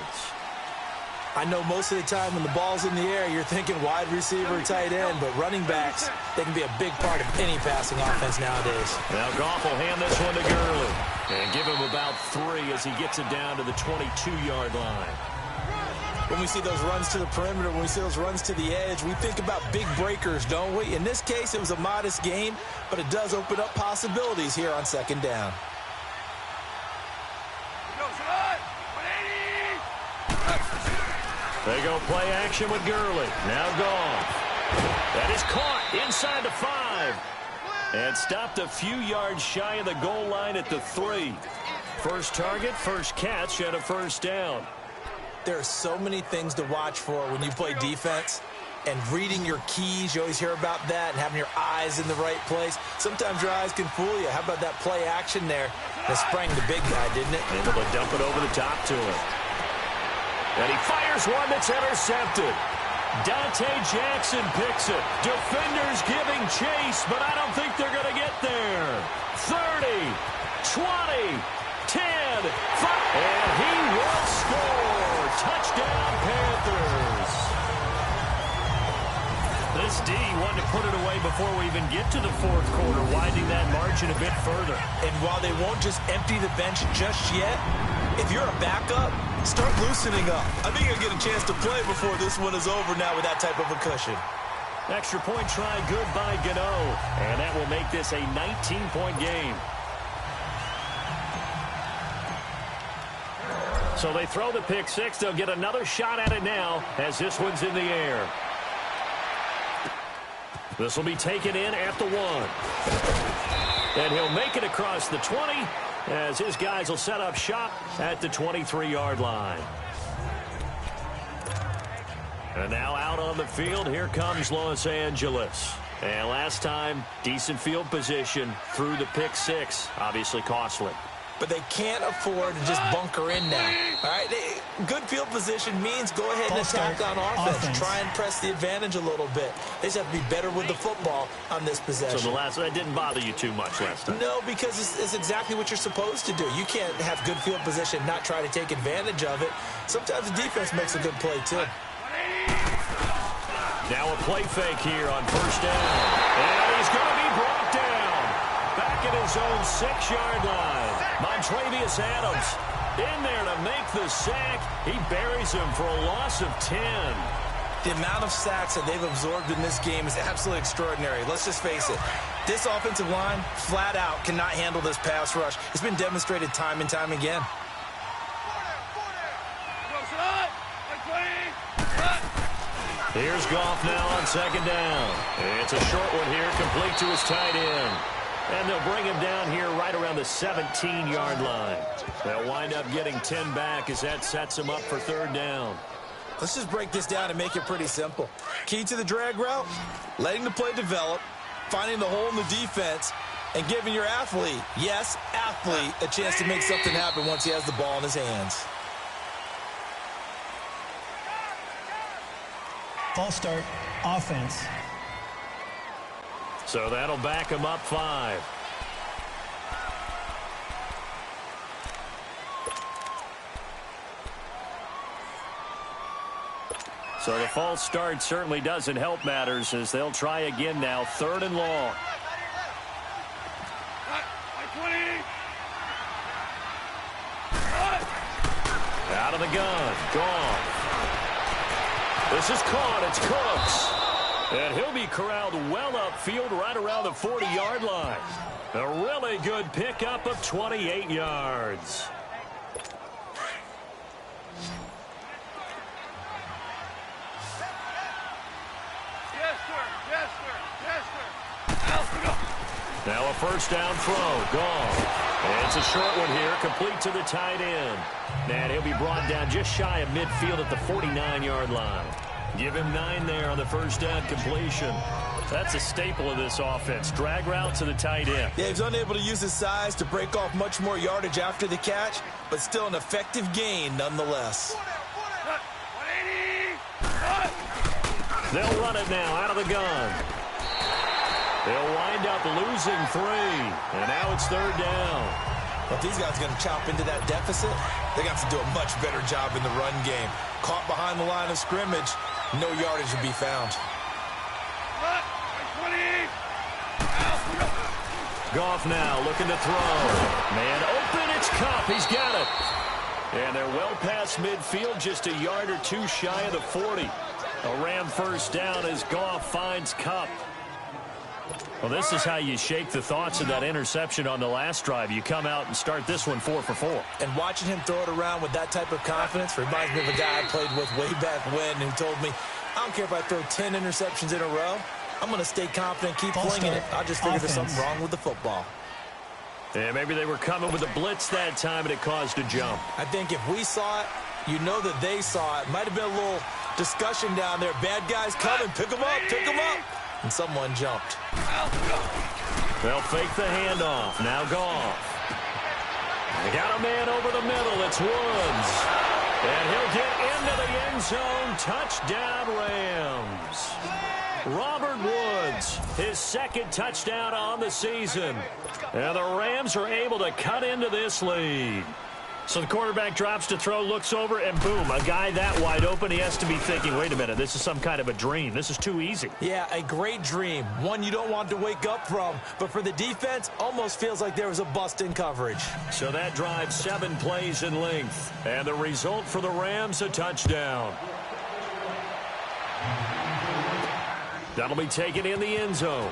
I know most of the time when the ball's in the air, you're thinking wide receiver, tight end, but running backs, they can be a big part of any passing offense nowadays. Now Goff will hand this one to Gurley and give him about 3 as he gets it down to the 22-yard line. When we see those runs to the perimeter, when we see those runs to the edge, we think about big breakers, don't we? In this case, it was a modest gain, but it does open up possibilities here on 2nd down. They go play action with Gurley. Now Goff. That is caught inside the 5. And stopped a few yards shy of the goal line at the 3. First target, first catch, and a 1st down. There are so many things to watch for when you play defense. And reading your keys, you always hear about that, and having your eyes in the right place. Sometimes your eyes can fool you. How about that play action there? That sprang the big guy, didn't it? Able to dump it over the top to him. And he fires one that's intercepted. Dante Jackson picks it. Defenders giving chase, but I don't think they're going to get there. 30, 20, 10, 5. And he will score. Touchdown, Panthers. This D wanted to put it away before we even get to the fourth quarter, widening that margin a bit further. And while they won't just empty the bench just yet, if you're a backup, start loosening up. I think you'll get a chance to play before this one is over now with that type of a cushion. Extra point try good by Gano. And that will make this a 19-point game. So they throw the pick six. They'll get another shot at it now as this one's in the air. This will be taken in at the 1. And he'll make it across the 20 as his guys will set up shop at the 23-yard line. And now out on the field, here comes Los Angeles. And last time, decent field position through the pick six. Obviously costly. But they can't afford to just bunker in now. All right, good field position means go ahead and attack on offense. Try and press the advantage a little bit. They just have to be better with the football on this possession. So that didn't bother you too much last time? No, because it's exactly what you're supposed to do. You can't have good field position and not try to take advantage of it. Sometimes the defense makes a good play, too. Now a play fake here on first down. And he's going to be brought down. Back at his own 6-yard line. Montravius Adams in there to make the sack. He buries him for a loss of 10. The amount of sacks that they've absorbed in this game is absolutely extraordinary. Let's just face it. This offensive line, flat out, cannot handle this pass rush. It's been demonstrated time and time again. Here's Goff now on second down. It's a short one here, complete to his tight end. And they'll bring him down here right around the 17-yard line. They'll wind up getting 10 back as that sets them up for third down. Let's just break this down and make it pretty simple. Key to the drag route, letting the play develop, finding the hole in the defense, and giving your athlete, yes, athlete, a chance to make something happen once he has the ball in his hands. False start, offense. So that'll back him up 5. So the false start certainly doesn't help matters as they'll try again now, 3rd and long. Out of the gun, gone. This is caught, it's Cooks. And he'll be corralled well upfield right around the 40-yard line. A really good pickup of 28 yards. Yes, sir. Yes, sir. Yes, sir. Now a first down throw, gone. And it's a short one here, complete to the tight end. And he'll be brought down just shy of midfield at the 49-yard line. Give him 9 there on the first down completion. That's a staple of this offense. Drag route to the tight end. Yeah, he's unable to use his size to break off much more yardage after the catch, but still an effective gain nonetheless. They'll run it now out of the gun. They'll wind up losing 3. And now it's third down. But these guys are going to chop into that deficit. They're going to have to do a much better job in the run game. Caught behind the line of scrimmage, no yardage to be found. Goff now looking to throw. Man open, it's Kupp. He's got it. And they're well past midfield, just a yard or 2 shy of the 40. A Ram first down as Goff finds Kupp. Well, this is how you shake the thoughts of that interception on the last drive. You come out and start this one 4 for 4. And watching him throw it around with that type of confidence reminds me of a guy I played with way back when who told me, I don't care if I throw 10 interceptions in a row. I'm going to stay confident, keep flinging it. I just figured there's something wrong with the football. Yeah, maybe they were coming with a blitz that time and it caused a jump. I think if we saw it, you know that they saw it. Might have been a little discussion down there. Bad guys coming. Pick them up. Pick them up. And someone jumped. They'll fake the handoff. Now Goff. They got a man over the middle. It's Woods. And he'll get into the end zone. Touchdown, Rams. Robert Woods, his second touchdown on the season. And the Rams are able to cut into this lead. So the quarterback drops to throw, looks over, and boom, a guy that wide open, he has to be thinking, wait a minute, this is some kind of a dream. This is too easy. Yeah, a great dream. One you don't want to wake up from. But for the defense, almost feels like there was a bust in coverage. So that drives 7 plays in length. And the result for the Rams, a touchdown. That'll be taken in the end zone.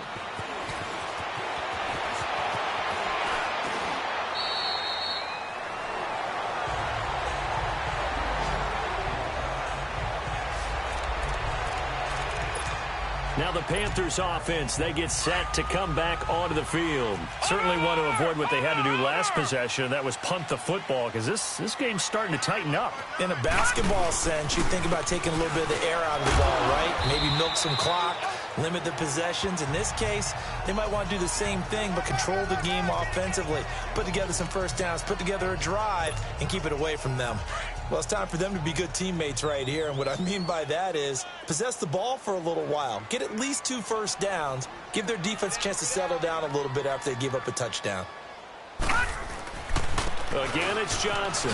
Now the Panthers offense, they get set to come back onto the field. Certainly want to avoid what they had to do last possession. That was punt the football, because this game's starting to tighten up. In a basketball sense, you think about taking a little bit of the air out of the ball, right? Maybe milk some clock, limit the possessions. In this case, they might want to do the same thing, but control the game offensively. Put together some first downs, put together a drive, and keep it away from them. Well, it's time for them to be good teammates right here, and what I mean by that is possess the ball for a little while. Get at least 2 first downs. Give their defense a chance to settle down a little bit after they give up a touchdown. Again, it's Johnson.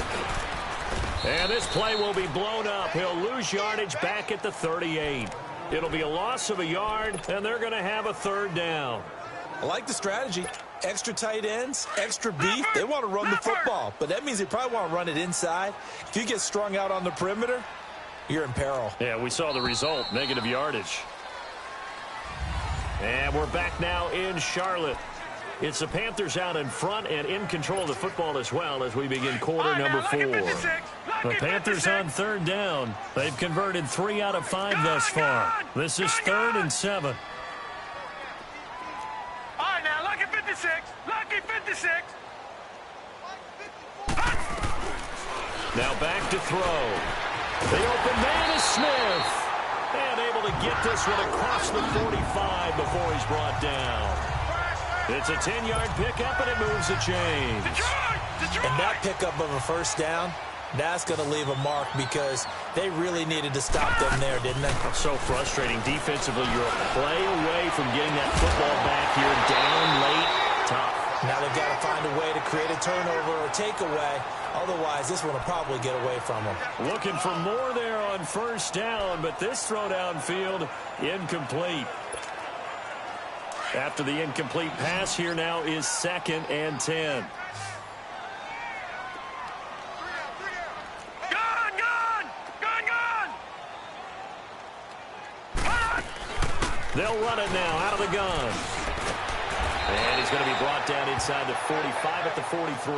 And this play will be blown up. He'll lose yardage back at the 38. It'll be a loss of a yard, and they're going to have a third down. I like the strategy. Extra tight ends, extra beef. They want to run the football, but that means they probably want to run it inside. If you get strung out on the perimeter, you're in peril. Yeah, we saw the result, negative yardage. And we're back now in Charlotte. It's the Panthers out in front and in control of the football as well as we begin quarter number 4. The Panthers on third down. They've converted 3 out of 5 thus far. This is 3rd and 7. All right, now, lucky 56. Lucky 56. Now back to throw. The open man is Smith. And able to get this one across the 45 before he's brought down. It's a 10-yard pickup, and it moves the chains. And that pickup of a first down, that's going to leave a mark because they really needed to stop them there, didn't they? So frustrating. Defensively, you're a play away from getting that football back here down late. Tough. Now they've got to find a way to create a turnover or takeaway. Otherwise, this one will probably get away from them. Looking for more there on first down, but this throw downfield incomplete. After the incomplete pass, here now is 2nd and 10. They'll run it now out of the gun. And he's going to be brought down inside the 45 at the 43.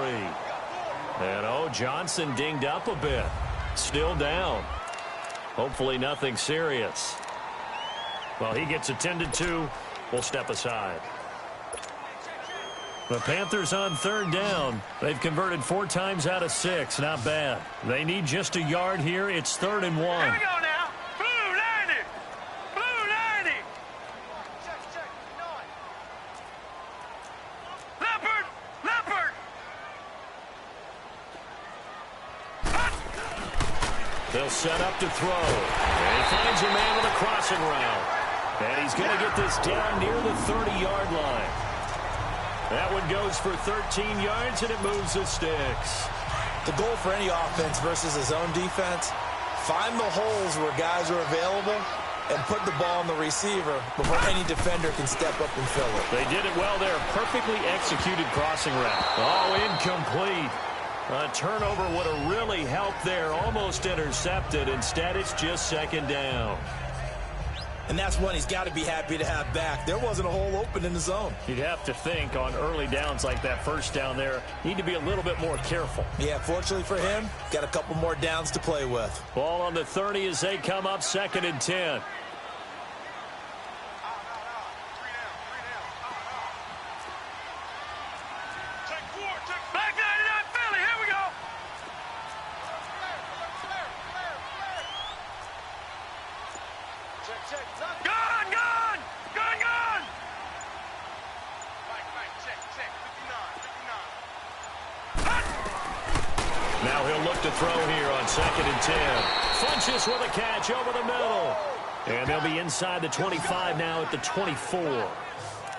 And, Johnson dinged up a bit. Still down. Hopefully nothing serious. Well, he gets attended to. We'll step aside. The Panthers on third down. They've converted 4 times out of 6. Not bad. They need just a yard here. It's 3rd and 1. Here we go now. Blue 90. Blue 90. Leopard. Leopard. They'll set up to throw. And he finds a man with a crossing route. And he's going to get this down near the 30-yard line. That one goes for 13 yards, and it moves the sticks. The goal for any offense versus his own defense, find the holes where guys are available and put the ball on the receiver before any defender can step up and fill it. They did it well there. Perfectly executed crossing route. Oh, incomplete. A turnover would have really helped there. Almost intercepted. Instead, it's just 2nd down. And that's one he's got to be happy to have back. There wasn't a hole open in the zone. You'd have to think on early downs like that first down there, need to be a little bit more careful. Yeah, fortunately for him, got a couple more downs to play with. Ball on the 30 as they come up 2nd and 10. Black 99 Philly, here we go. Gun, gun, gun, gun. Now he'll look to throw here on 2nd and 10. Funches with a catch over the middle. And they'll be inside the 25 now at the 24.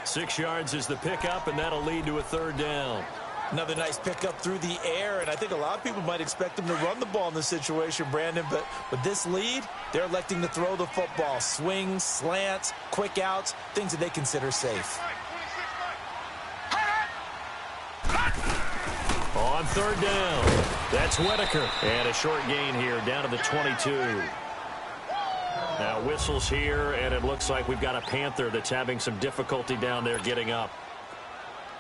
6 yards is the pickup, and that'll lead to a 3rd down. Another nice pickup through the air, and I think a lot of people might expect him to run the ball in this situation, Brandon, but with this lead, they're electing to throw the football. Swings, slants, quick outs, things that they consider safe. On 3rd down, that's Whitaker. And a short gain here down to the 22. Now whistles here, and it looks like we've got a Panther that's having some difficulty down there getting up.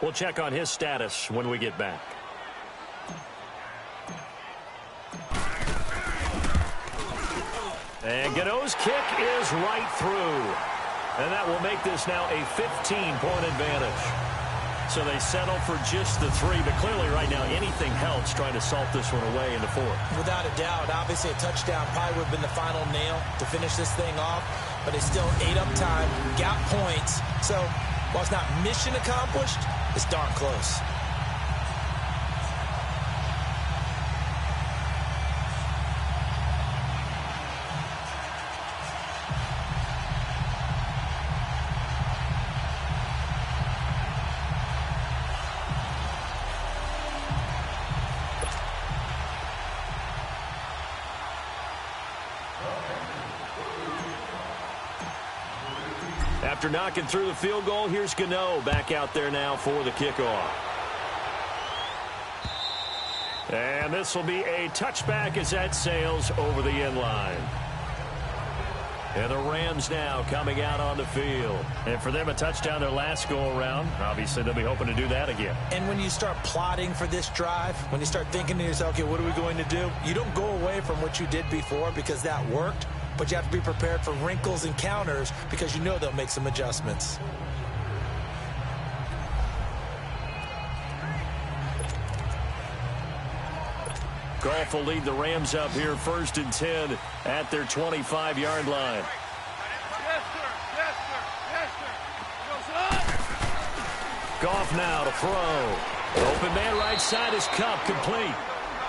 We'll check on his status when we get back. And Gano's kick is right through. And that will make this now a 15-point advantage. So they settle for just the 3, but clearly right now anything helps trying to salt this one away in the 4th. Without a doubt, obviously a touchdown probably would have been the final nail to finish this thing off, but it's still ate up time, got points. So while it's not mission accomplished, it's darn close. After knocking through the field goal, here's Gano back out there now for the kickoff. And this will be a touchback as that sails over the end line. And the Rams now coming out on the field. And for them, a touchdown their last go-around. Obviously, they'll be hoping to do that again. And when you start plotting for this drive, when you start thinking to yourself, okay, what are we going to do? You don't go away from what you did before because that worked. But you have to be prepared for wrinkles and counters because you know they'll make some adjustments. Goff will lead the Rams up here 1st and 10 at their 25-yard line. Yes, sir. Yes, sir. Yes, sir. Go, son. Goff now to throw. Open man right side is Cup, complete.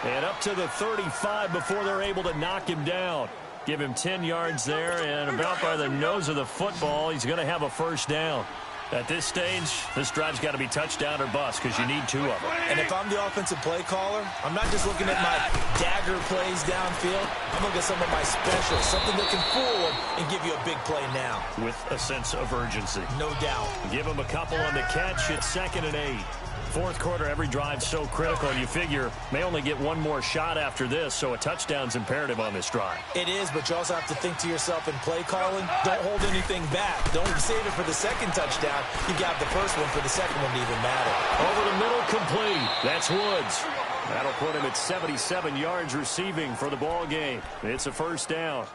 And up to the 35 before they're able to knock him down. Give him 10 yards there, and about by the nose of the football, he's going to have a 1st down. At this stage, this drive's got to be touchdown or bust because you need 2 of them. And if I'm the offensive play caller, I'm not just looking at my dagger plays downfield. I'm looking at some of my specials, something that can fool them and give you a big play now. With a sense of urgency. No doubt. Give him a couple on the catch. It's 2nd and 8. 4th quarter, every drive's so critical, and you figure may only get one more shot after this, so a touchdown's imperative on this drive. It is, but you also have to think to yourself in play calling, don't hold anything back. Don't save it for the 2nd touchdown. You got the 1st one for the 2nd one to even matter. Over the middle, complete. That's Woods. That'll put him at 77 yards receiving for the ball game. It's a 1st down.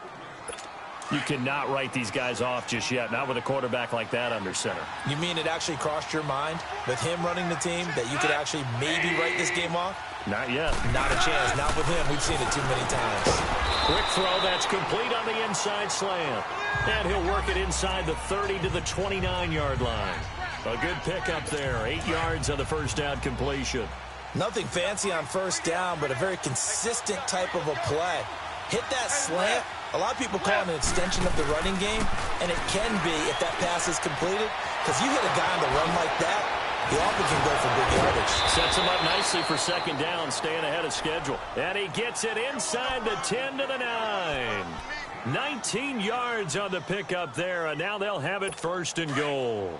You cannot write these guys off just yet, not with a quarterback like that under center. You mean it actually crossed your mind with him running the team that you could actually maybe write this game off? Not yet. Not a chance. Not with him. We've seen it too many times. Quick throw. That's complete on the inside slant. And he'll work it inside the 30 to the 29-yard line. A good pickup there. 8 yards on the 1st down completion. Nothing fancy on 1st down, but a very consistent type of a play. Hit that slant. A lot of people call it an extension of the running game, and it can be if that pass is completed, because you hit a guy on the run like that, he often can go for big yardage. Sets him up nicely for 2nd down, staying ahead of schedule. And he gets it inside the 10 to the 9. 19 yards on the pickup there, and now they'll have it 1st and goal.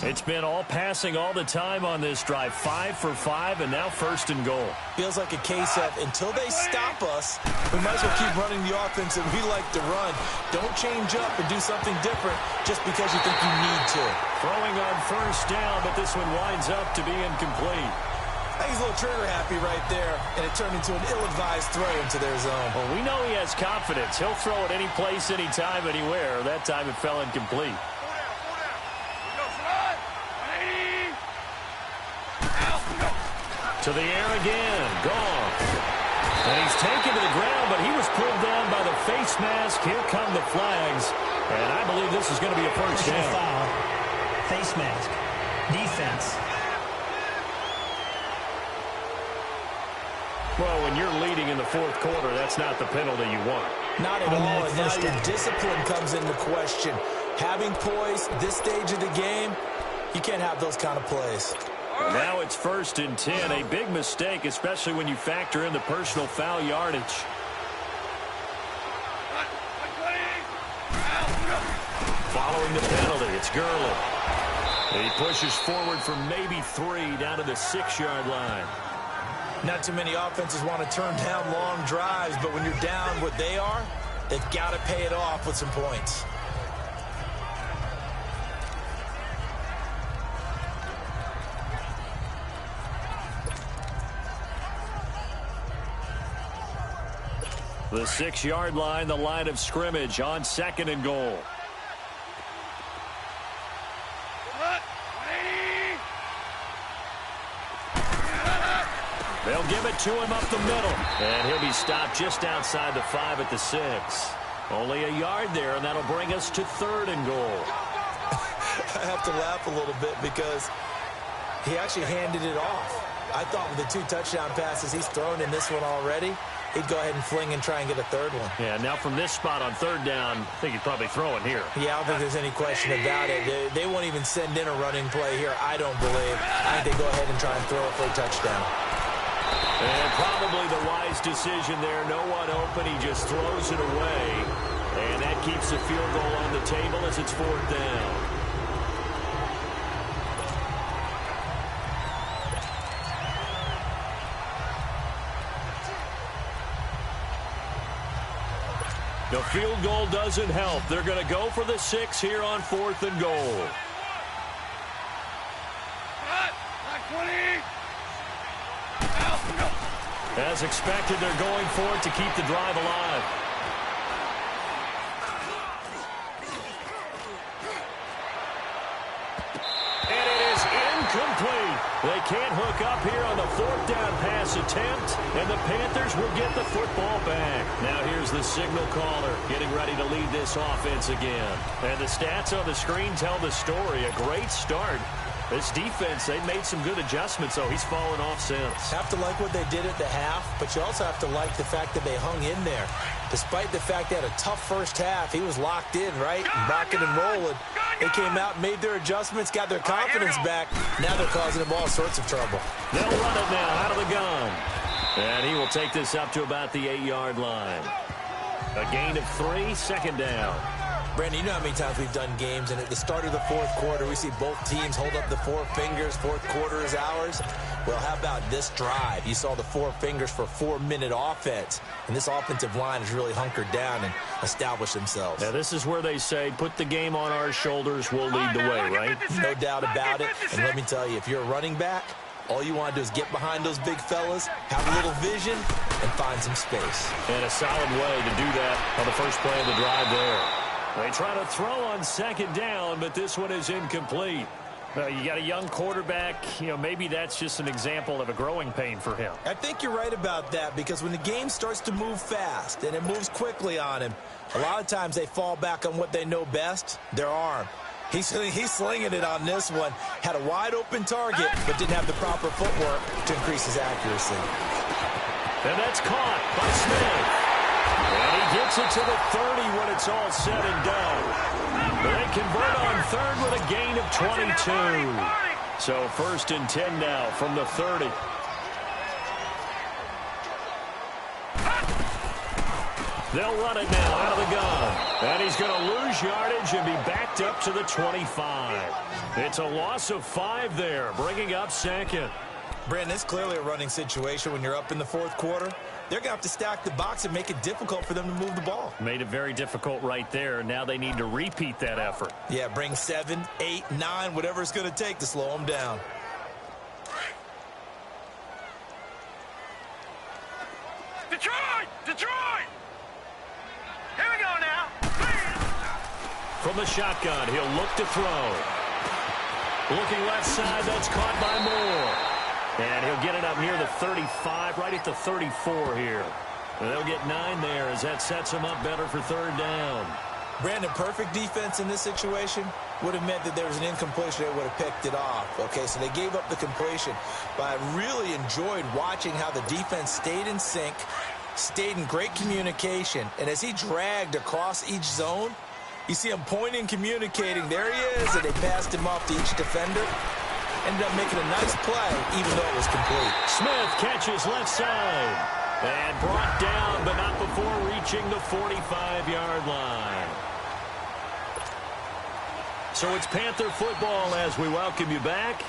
It's been all passing all the time on this drive. 5 for 5, and now 1st and goal. Feels like a case of until they stop us, we might as well keep running the offense that we like to run. Don't change up and do something different just because you think you need to. Throwing on 1st down, but this one winds up to be incomplete. I think he's a little trigger happy right there, and it turned into an ill-advised throw into their zone. Well, we know he has confidence. He'll throw it any place, anytime, anywhere. That time it fell incomplete. To the air again. Goff. And he's taken to the ground, but he was pulled down by the face mask. Here come the flags. And I believe this is going to be a 1st down. Foul. Face mask. Defense. Well, when you're leading in the fourth quarter, that's not the penalty you want. Not at all, and now your discipline comes into question. Having poise this stage of the game, you can't have those kind of plays. Now it's 1st and 10, a big mistake, especially when you factor in the personal foul yardage. Following the penalty, it's Gurley. He pushes forward for maybe 3 down to the 6-yard line. Not too many offenses want to turn down long drives, but when you're down what they are, they've got to pay it off with some points. The 6-yard line, the line of scrimmage on 2nd and goal. They'll give it to him up the middle. And he'll be stopped just outside the 5 at the 6. Only a yard there, and that'll bring us to 3rd and goal. I have to laugh a little bit because he actually handed it off. I thought with the 2 touchdown passes he's thrown in this one already, he'd go ahead and fling and try and get a 3rd one. Yeah, now from this spot on 3rd down, I think he'd probably throw it here. Yeah, I don't think there's any question about it. They won't even send in a running play here, I don't believe. I think they go ahead and try and throw it for a touchdown. And probably the wise decision there. No one open. He just throws it away. And that keeps the field goal on the table as it's 4th down. The field goal doesn't help. They're going to go for the 6 here on 4th and goal. As expected, they're going for it to keep the drive alive. And it is incomplete. They can't hook up here on the 4th down pass attempt, and the Panthers will get the football back. Now here's the signal caller getting ready to lead this offense again. And the stats on the screen tell the story. A great start. This defense, they've made some good adjustments, so he's fallen off since. Have to like what they did at the half, but you also have to like the fact that they hung in there. Despite the fact they had a tough first half, he was locked in, right? Rocking and rolling. They came out, made their adjustments, got their confidence back. Now they're causing them all sorts of trouble. They'll run it now out of the gun. And he will take this up to about the 8-yard line. A gain of 3, 2nd down. Brandon, you know how many times we've done games, and at the start of the fourth quarter, we see both teams hold up the 4 fingers, fourth quarter is ours. Well, how about this drive? You saw the 4 fingers for a 4-minute offense, and this offensive line has really hunkered down and established themselves. Now, this is where they say, put the game on our shoulders, we'll lead the way, right? No doubt about it, and let me tell you, if you're a running back, all you want to do is get behind those big fellas, have a little vision, and find some space. And a solid way to do that on the first play of the drive there. They try to throw on 2nd down, but this one is incomplete. You got a young quarterback. Maybe that's just an example of a growing pain for him. I think you're right about that, because when the game starts to move fast and it moves quickly on him, a lot of times they fall back on what they know best, their arm. He's slinging it on this one. Had a wide-open target, but didn't have the proper footwork to increase his accuracy. And that's caught by Smith. And he gets it to the 30 when it's all said and done. They convert on 3rd with a gain of 22. So 1st and 10 now from the 30. They'll run it now out of the gun. And he's going to lose yardage and be backed up to the 25. It's a loss of 5 there, bringing up 2nd. Brandon, it's clearly a running situation when you're up in the fourth quarter. They're going to have to stack the box and make it difficult for them to move the ball. Made it very difficult right there. Now they need to repeat that effort. Yeah, bring 7, 8, 9, whatever it's going to take to slow them down. Detroit! Detroit! Here we go now. From the shotgun, he'll look to throw. Looking left side, that's caught by Moore. And he'll get it up near the 35, right at the 34 here. And they'll get 9 there as that sets him up better for 3rd down. Brandon, perfect defense in this situation. would have meant that there was an incompletion. They would have picked it off. Okay, so they gave up the completion. But I really enjoyed watching how the defense stayed in sync, stayed in great communication. And as he dragged across each zone, you see him pointing, communicating. There he is, and they passed him off to each defender. Ended up making a nice play, even though it was complete. Smith catches left side. And brought down, but not before reaching the 45-yard line. So it's Panther football as we welcome you back.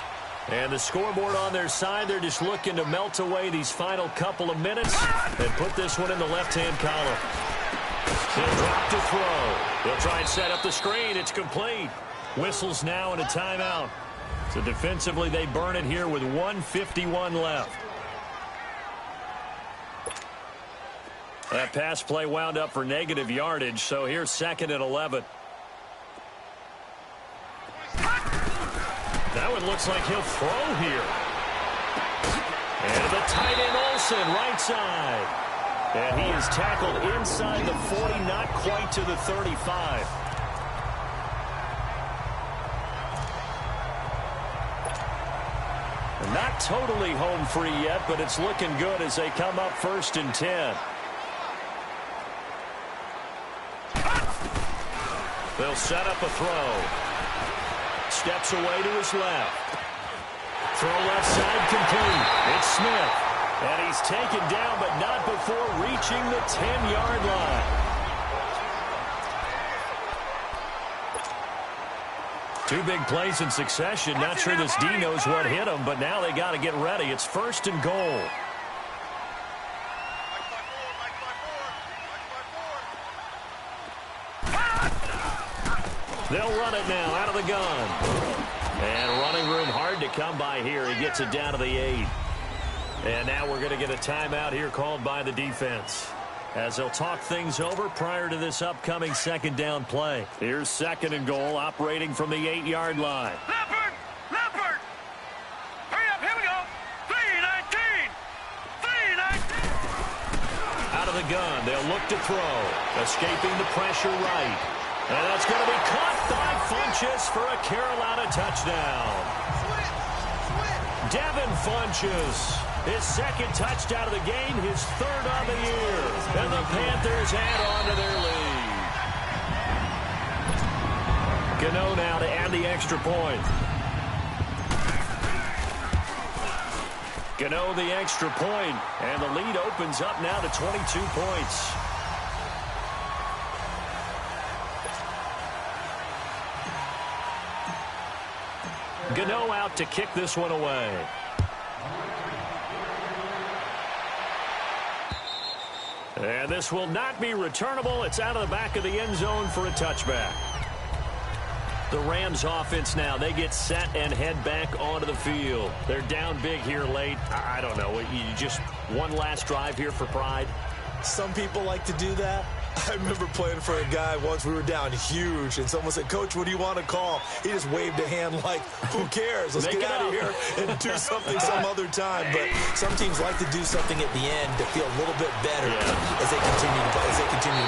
And the scoreboard on their side, they're just looking to melt away these final couple of minutes and put this one in the left-hand column. He'll drop to throw. He'll try and set up the screen. It's complete. Whistles now and a timeout. So defensively, they burn it here with 1:51 left. That pass play wound up for negative yardage, so here's 2nd and 11. That one looks like he'll throw here. And the tight end Olsen, right side. And he is tackled inside the 40, not quite to the 35. Not totally home free yet, but it's looking good as they come up 1st and 10. They'll set up a throw. Steps away to his left. Throw left side complete. It's Smith. And he's taken down, but not before reaching the 10-yard line. Two big plays in succession. Not sure this D knows what hit him, but now they got to get ready. It's 1st and goal. They'll run it now out of the gun. And running room hard to come by here. He gets it down to the 8. And now we're going to get a timeout here called by the defense, as they'll talk things over prior to this upcoming 2nd down play. Here's 2nd and goal, operating from the 8-yard line. Leopard! Hurry up, here we go! 3-19! 3-19! Out of the gun, they'll look to throw. Escaping the pressure right. And that's going to be caught by Funchess for a Carolina touchdown. Devin Funchess, his 2nd touchdown of the game, his 3rd on the year. And the Panthers add on to their lead. Gano now to add the extra point. Gano the extra point, and the lead opens up now to 22 points. Gano out to kick this one away. And this will not be returnable. It's out of the back of the end zone for a touchback. The Rams offense now, they get set and head back onto the field. They're down big here late. I don't know. You just one last drive here for pride. Some people like to do that. I remember playing for a guy once. We were down huge, and someone said, "Coach, what do you want to call?" He just waved a hand like, "Who cares? Let's get out of here and do something some other time." But some teams like to do something at the end to feel a little bit better as they continue to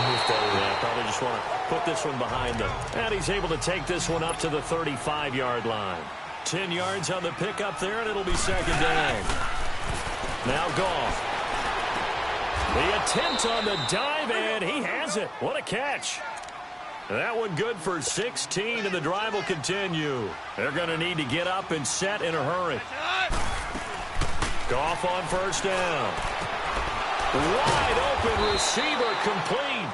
move forward. Yeah, probably just want to put this one behind them. And he's able to take this one up to the 35-yard line. 10 yards on the pickup there, and it'll be 2nd down. Now Goff. The attempt on the dive, and he has it. What a catch. That one good for 16, and the drive will continue. They're going to need to get up and set in a hurry. Goff on 1st down. Wide open receiver complete.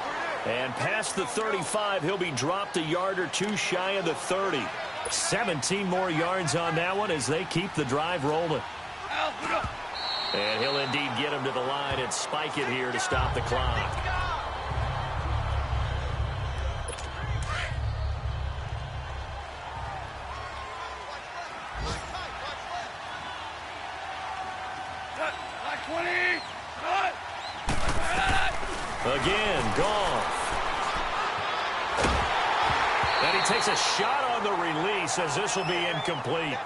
And past the 35, he'll be dropped a yard or two shy of the 30. 17 more yards on that one as they keep the drive rolling. And he'll indeed get him to the line and spike it here to stop the clock. Again, Goff. And he takes a shot on the release as this will be incomplete.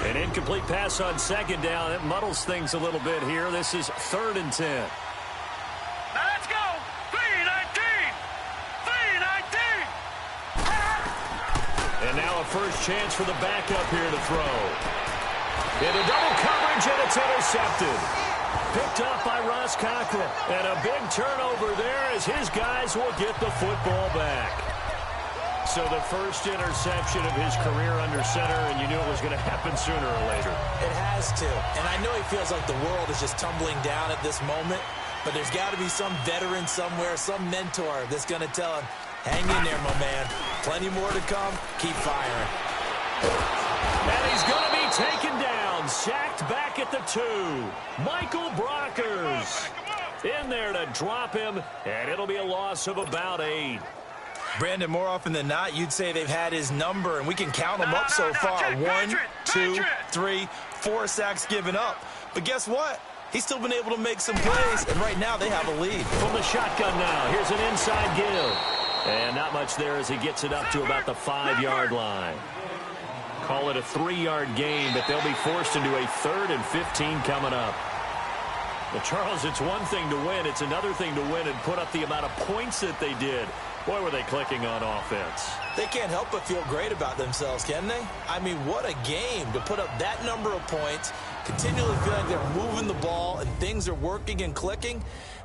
An incomplete pass on 2nd down. It muddles things a little bit here. This is 3rd and 10. And now a first chance for the backup here to throw. Into double coverage, and it's intercepted. Picked up by Ross Cockrell. And a big turnover there as his guys will get the football back. So the first interception of his career under center, and you knew it was going to happen sooner or later. It has to. And I know he feels like the world is just tumbling down at this moment, but there's got to be some veteran somewhere, some mentor that's going to tell him, hang in there, my man. Plenty more to come. Keep firing. And he's going to be taken down, sacked back at the 2. Michael Brockers in there to drop him, and it'll be a loss of about 8. Brandon, more often than not, you'd say they've had his number, and we can count them up so far. 1, 2, 3, 4 sacks given up. But guess what? He's still been able to make some plays, and right now they have a lead. From the shotgun now, here's an inside give. And not much there as he gets it up to about the 5-yard line. Call it a 3-yard gain, but they'll be forced into a 3rd and 15 coming up. Well, Charles, it's one thing to win. It's another thing to win and put up the amount of points that they did. Boy, were they clicking on offense. They can't help but feel great about themselves, can they? I mean, what a game to put up that number of points, continually feel like they're moving the ball and things are working and clicking.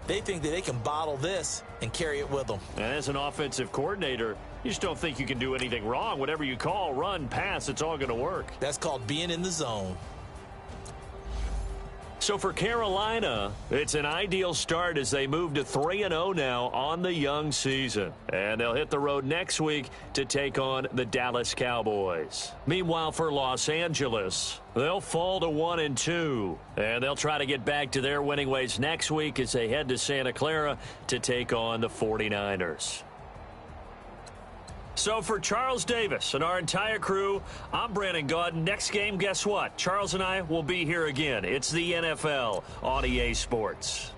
They think that they can bottle this and carry it with them. And as an offensive coordinator, you just don't think you can do anything wrong. Whatever you call, run, pass, it's all going to work. That's called being in the zone. So for Carolina, it's an ideal start as they move to 3-0 now on the young season. And they'll hit the road next week to take on the Dallas Cowboys. Meanwhile, for Los Angeles, they'll fall to 1-2. And they'll try to get back to their winning ways next week as they head to Santa Clara to take on the 49ers. So for Charles Davis and our entire crew, I'm Brandon Gaudin. Next game, guess what? Charles and I will be here again. It's the NFL on EA Sports.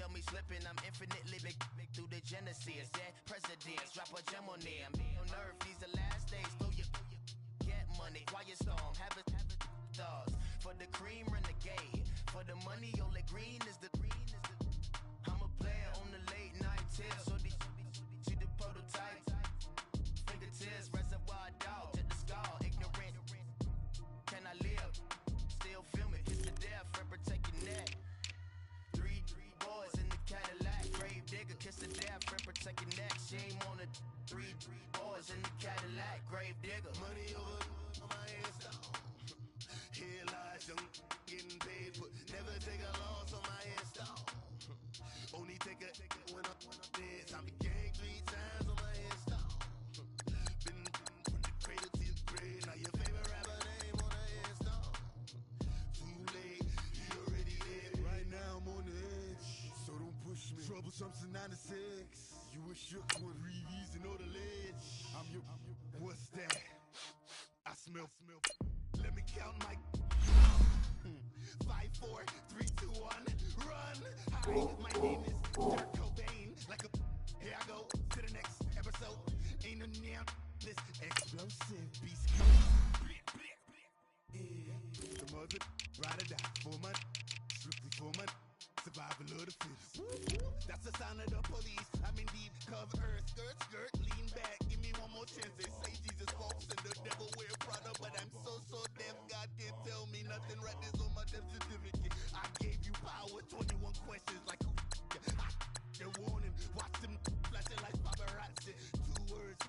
footage of me slipping. I'm infinitely big through the genesis. Dead presidents, drop a gem on them. On earth, these the last days. Throw your get money, quiet storm, have it thoughts. For the cream, renegade. For the money, only green is the. I'm a player on the late night tip. So see the prototype. Fingertips, reservoir dog to the skull. Ignorant. Can I live? Still film it. Hit the death, friend, protect your neck. Three boys in the Cadillac. Grave digger, kiss the death, friend, protect your neck. Shame on the three boys in the Cadillac. Grave digger. Money over my headstone. Here lies young, getting paid, but never take a loss on my headstone. Only take a when I'm dead. Time to gang 3 times on my headstone. Been from the cradle to the grave. Now your favorite rapper name on the headstone. Too late, he already dead. Right now I'm on the edge, so don't push me. Troublesome to 96. You were shook when Reeves and all the ledge. I'm your. What's that? I smell. Let me count my 5, 4, 3, 2, 1, run. Hi, my name is Kurt Cobain. Like a here I go to the next episode. Ain't no damn this explosive beast code. Yeah, the mother ride or die for my strictly for my survival of the fittest. That's the sign of the police. I'm indeed cover earth, skirt, lean back. Give me one more chance. They say Jesus walks and the devil wear Prada, but I'm so deaf. God can't tell me nothing. Right this on my death certificate. I gave you power. 21 questions like who? They're warning. Watch them flashing like paparazzi. 2 words.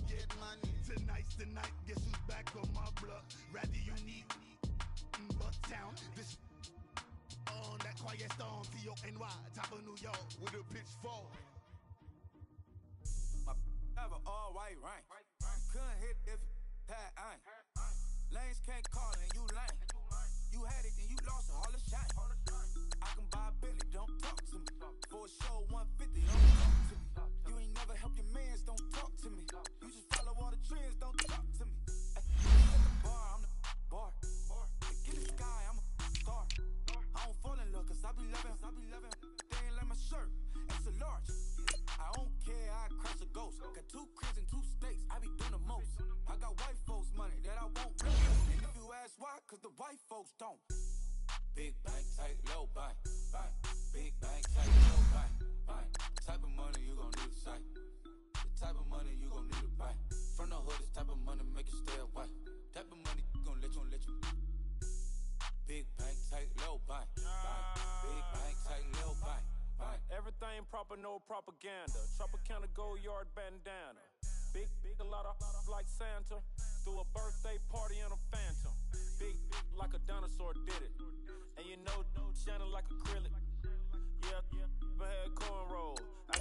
Get money. Tonight's the night. Guess who's back on my block? Rather unique. Bucktown. This. On that quiet storm, T-O-N-Y, top of New York, with a pitchfork. My have an all-white rank. Couldn't hit if you had ain't. Lanes can't call and you lame. You had it and you lost all the shine. I can buy a Billy, don't talk to me. For a show 150, don't talk to me. You ain't never help your mans, don't talk to me. You just follow all the trends, don't talk to me. At the bar, I'm the bar. Get the sky, I'm a star. I don't fall in love cause I be loving. They ain't like my shirt, it's a large. I don't care, I crush a ghost. Got 2 cribs in 2 states, I be doing the most. I got white folks money that I won't blow. And if you ask why, cause the white folks don't. Big bank, tight, low bank. Big bank, tight, low bank. Type of money you gon' need to sight. The type of money you gon' need to buy. From the hood, this type of money make you stay away. Type of money gon' let you. Big bank, tight, low bank. Big bank, tight, low bank. Everything proper, no propaganda. Tropicana gold yard bandana. Big, a lot of like Santa. Threw a birthday party in a phantom. Big like a dinosaur did it. And you know, shining like acrylic. Yeah, but had cornrow. I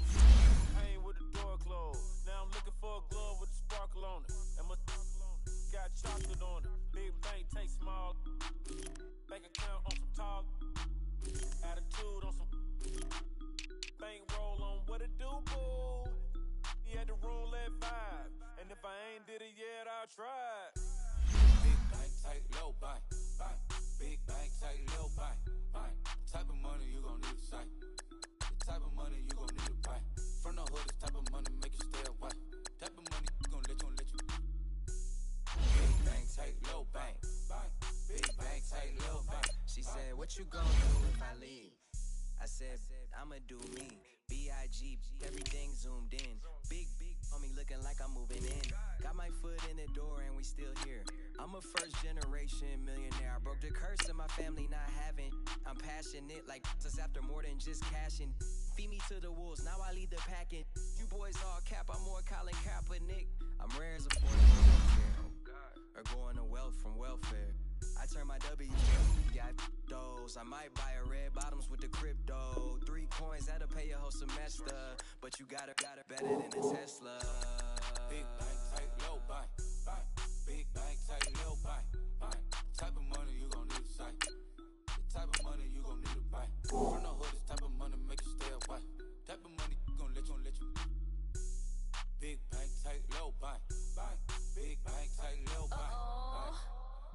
hang with the door closed. Now I'm looking for a glove with a sparkle on it. And my got chocolate on it. Big bank, take small. Bank account on some talk. Attitude on some. Bank roll on what it do, boo. He had the roulette vibe. And if I ain't did it yet, I'll try. Big bank, tight, low bank. Big bank, tight, low bank. Type of money you gon' need to sight. The type of money you gon' need to buy. From the hood, this type of money make you stay away. Type of money gon' let you. Big bank, tight, low bank. Big bank, tight, low bank. She said, what you gon' do if I leave? I said, I'ma do me. B.I.G. Everything zoomed in. Big on me looking like I'm moving in. Got my foot in the door and we still here. I'm a first generation millionaire. I broke the curse of my family not having. I'm passionate like this after more than just cashing. Feed me to the wolves, now I lead the packing. You boys all cap, I'm more Colin Kaepernick. I'm rare as affordable healthcare. Or going to wealth from welfare. I turn my W, yeah, those. I might buy a red bottoms with the crypto. 3 coins, that'll pay your whole semester. But you got it better than a Tesla. Big bank, tight, low bank. Big bank, tight, low bank. Type of money you gon' need to sight. The type of money you gon' need to buy. From the hood, this type of money make you stay away. Type of money gon' let you. Big bank, tight, low bank. Big bank, tight, low bank.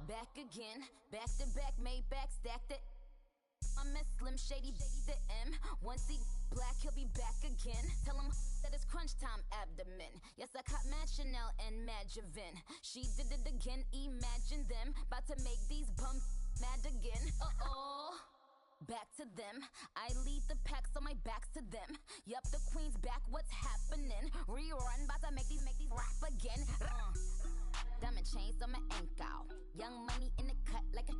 Back again, back to back, made back, stacked it. I'm a Slim Shady the M. Once he black, he'll be back again. Tell him that it's crunch time abdomen. Yes, I caught Mad Chanel and Mad Javin. She did it again, imagine them. About to make these bums mad again. Uh-oh. Back to them. I lead the pack, so my back's to them. Yup, the queen's back, what's happening? Rerun, about to make these rap again. Diamond chains on my ankle. Young money in the cut like a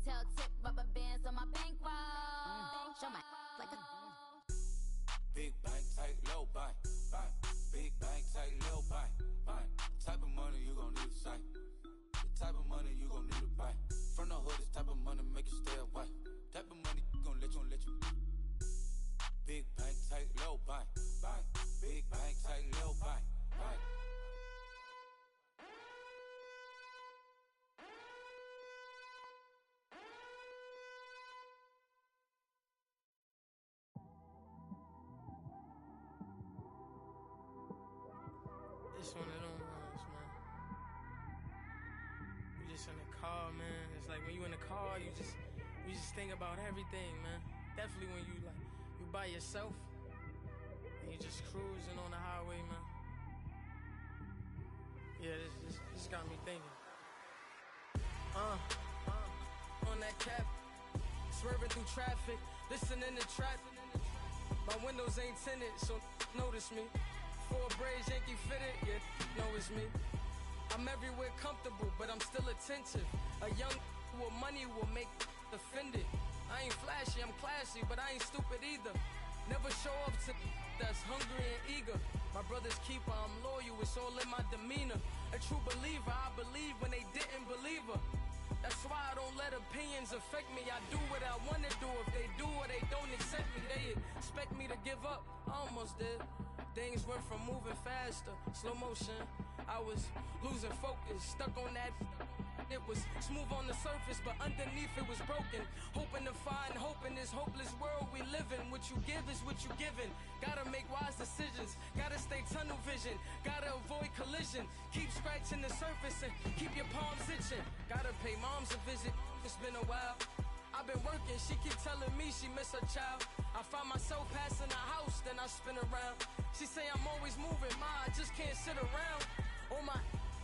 tail tip, rubber bands on my bankroll. Show my like a big bank, tight, low bank, bank. Big bank, tight, low bank, bank. The type of money you gon' need to sight. The type of money you gon' need to buy. From the hood, this type of money make you stay away. Type of money gon' let you. Big bank, tight, low bank, bank. Big bank, tight, low bank, bank. It's one of them ones, man. You just in the car, man. It's like when you in the car, you just think about everything, man. Definitely when you by yourself and you just cruising on the highway, man. Yeah, this got me thinking. On that cap, swerving through traffic, listening to trap. My windows ain't tinted, so notice me. Four braids, Yankee fitted, yeah, know it's me. I'm everywhere comfortable, but I'm still attentive. A young with money will make offended. I ain't flashy, I'm classy, but I ain't stupid either. Never show up to that's hungry and eager. My brother's keeper, I'm loyal, it's all in my demeanor. A true believer, I believe when they didn't believe her. That's why I don't let opinions affect me. I do what I wanna do. If they do or they don't accept me, they expect me to give up. I almost did. Things went from moving faster, slow motion. I was losing focus, stuck on that. It was smooth on the surface, but underneath it was broken. Hoping to find hope in this hopeless world we live in. What you give is what you given. Gotta make wise decisions. Gotta stay tunnel vision. Gotta avoid collision. Keep scratching the surface and keep your palms itching. Gotta pay moms a visit. It's been a while. I've been working, she keep telling me she miss her child. I find myself passing the house, then I spin around. She say I'm always moving, I just can't sit around. Oh my,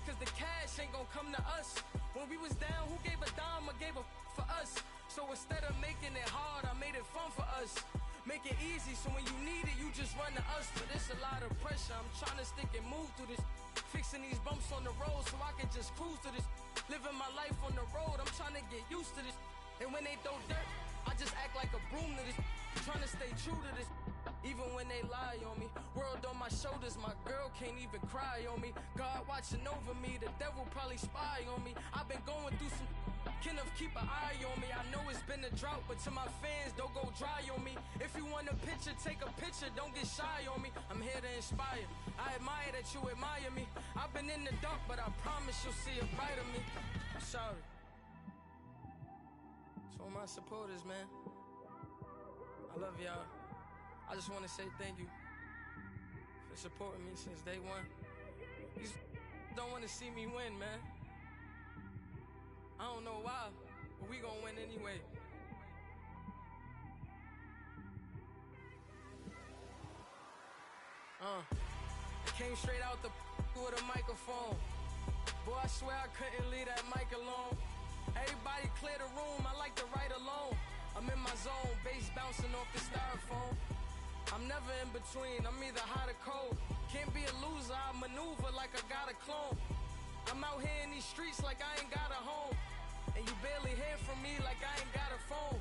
cause the cash ain't gon' come to us. When we was down, who gave a dime or gave a for us? So instead of making it hard, I made it fun for us. Make it easy, so when you need it, you just run to us. But it's a lot of pressure, I'm trying to stick and move through this. Fixing these bumps on the road so I can just cruise to this. Living my life on the road, I'm trying to get used to this. And when they throw dirt, I just act like a broom to this. Trying to stay true to this. Even when they lie on me. World on my shoulders, my girl can't even cry on me. God watching over me, the devil probably spy on me. I've been going through some. Kenneth, keep an eye on me. I know it's been a drought, but to my fans, don't go dry on me. If you want a picture, take a picture, don't get shy on me. I'm here to inspire. I admire that you admire me. I've been in the dark, but I promise you'll see a bright of me. I'm sorry. To all my supporters, man, I love y'all. I just want to say thank you for supporting me since day one. You don't want to see me win, man. I don't know why, but we gonna win anyway. I came straight out the with a microphone. Boy, I swear I couldn't leave that mic alone. Everybody clear the room, I like to write alone. I'm in my zone, bass bouncing off the styrofoam. I'm never in between, I'm either hot or cold. Can't be a loser, I maneuver like I got a clone. I'm out here in these streets like I ain't got a home. And you barely hear from me like I ain't got a phone.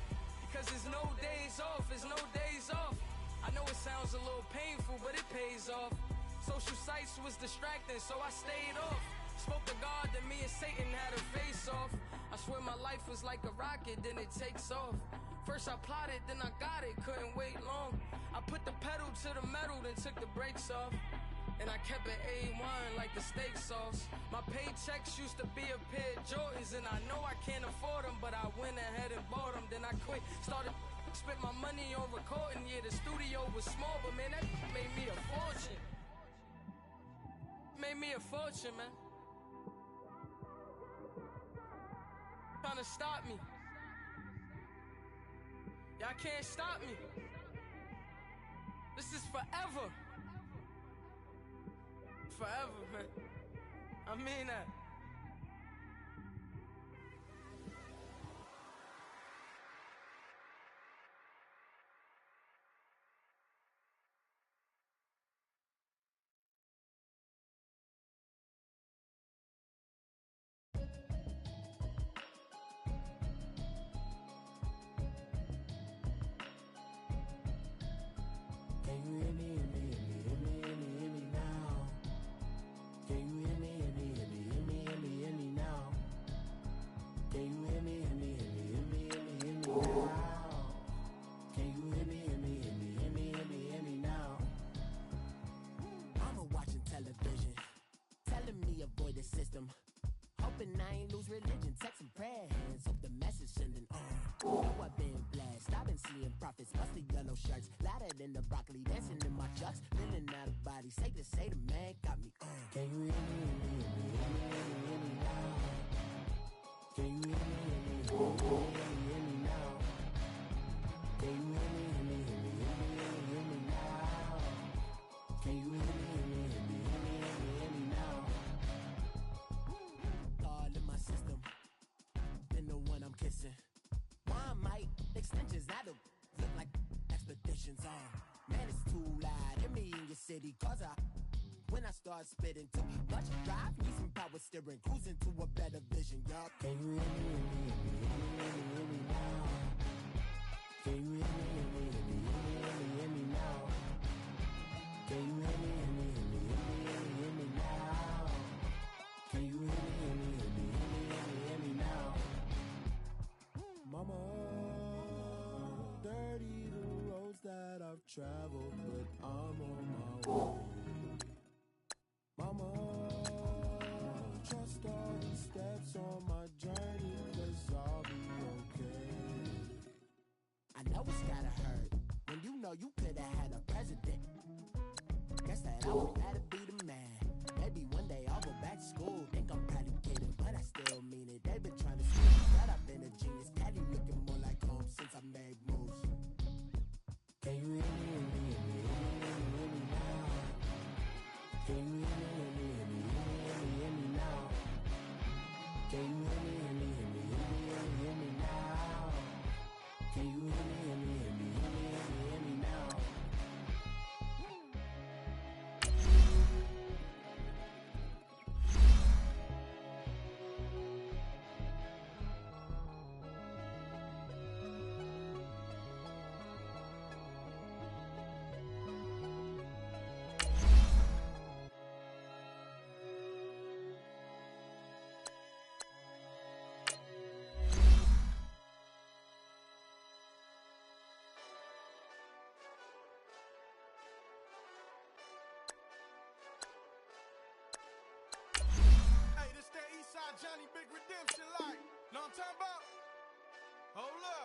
Because there's no days off, there's no days off. I know it sounds a little painful, but it pays off. Social sites was distracting, so I stayed off. Spoke to God that me and Satan had a face off. I swear my life was like a rocket, then it takes off. First I plotted, then I got it, couldn't wait long. I put the pedal to the metal, then took the brakes off. And I kept it A1 like the steak sauce. My paychecks used to be a pair of Jordans, and I know I can't afford them, but I went ahead and bought them. Then I quit, started spent my money on recording. Yeah, the studio was small, but man, that made me a fortune. Made me a fortune, man. Trying to stop me. Y'all can't stop me. This is forever. Forever, man. I mean that. Can you hear me, hear me, hear me, hear me, hear me, hear me now? Can you hear me, hear me, hear me, hear me, hear me, hear me now? Can you hear me, hear me, hear me, hear me, hear me, hear me now? Can you hear me, hear me, hear me, hear me, hear me, hear me now? I'm watching television, telling me avoid the system. Hoping I ain't lose religion, text and prayer hands, hope the message sending on. Know I've been blessed, I've been seeing prophets, mostly yellow shirts, louder than the broccoli, dancing in my chucks, feeling out of body, safe to say the man got me on. Can you hear me, hear me, hear me, hear me, hear me, hear me now? Can you hear me, hear me, hear me, hear me, hear me now? Can you hear me, hear me, hear me, hear me, hear me, hear me now? Can you hear me, hear me, hear me, hear me, hear me, hear me now? All in my system, been the one I'm kissing. Why might extensions I do look like expeditions on? Man, it's too loud in me in your city, cause when I start spitting too much drive, need some power steering, cruising to a better vision, y'all. Can you hear me, hear me, hear me, hear me, hear me, hear me now? Can you hear me, hear me, hear me, hear me, hear me, hear me now? Can you hear me, hear me, hear me, hear me, hear me, hear me now? Can you hear me, hear me, hear me, hear me, hear me, hear me now? Mama, dirty the roads that I've traveled, but I'm on my way. Mama, trust all the steps on my journey, 'cause I'll be okay. I know it's gotta hurt when you know you could've had a president. Guess that I would rather be the man. Maybe one day I'll go back to school. Think I'm probably kidding, but I still mean it. They've been trying to scream that I've been a genius. Daddy looking more like home since I made moves. Can you hear me, hear me, hear me, hear me, hear me, hear me now? Can you hear me, hear me, hear me, hear me, hear me, hear me now? Can you hear me, hear me, hear me, hear me, hear me, hear me now? Can you hear me, hear me, hear me, hear me, hear me, hear me now? Hey, this that Eastside Johnny Big Redemption like. Know what I'm talking about? Hold up.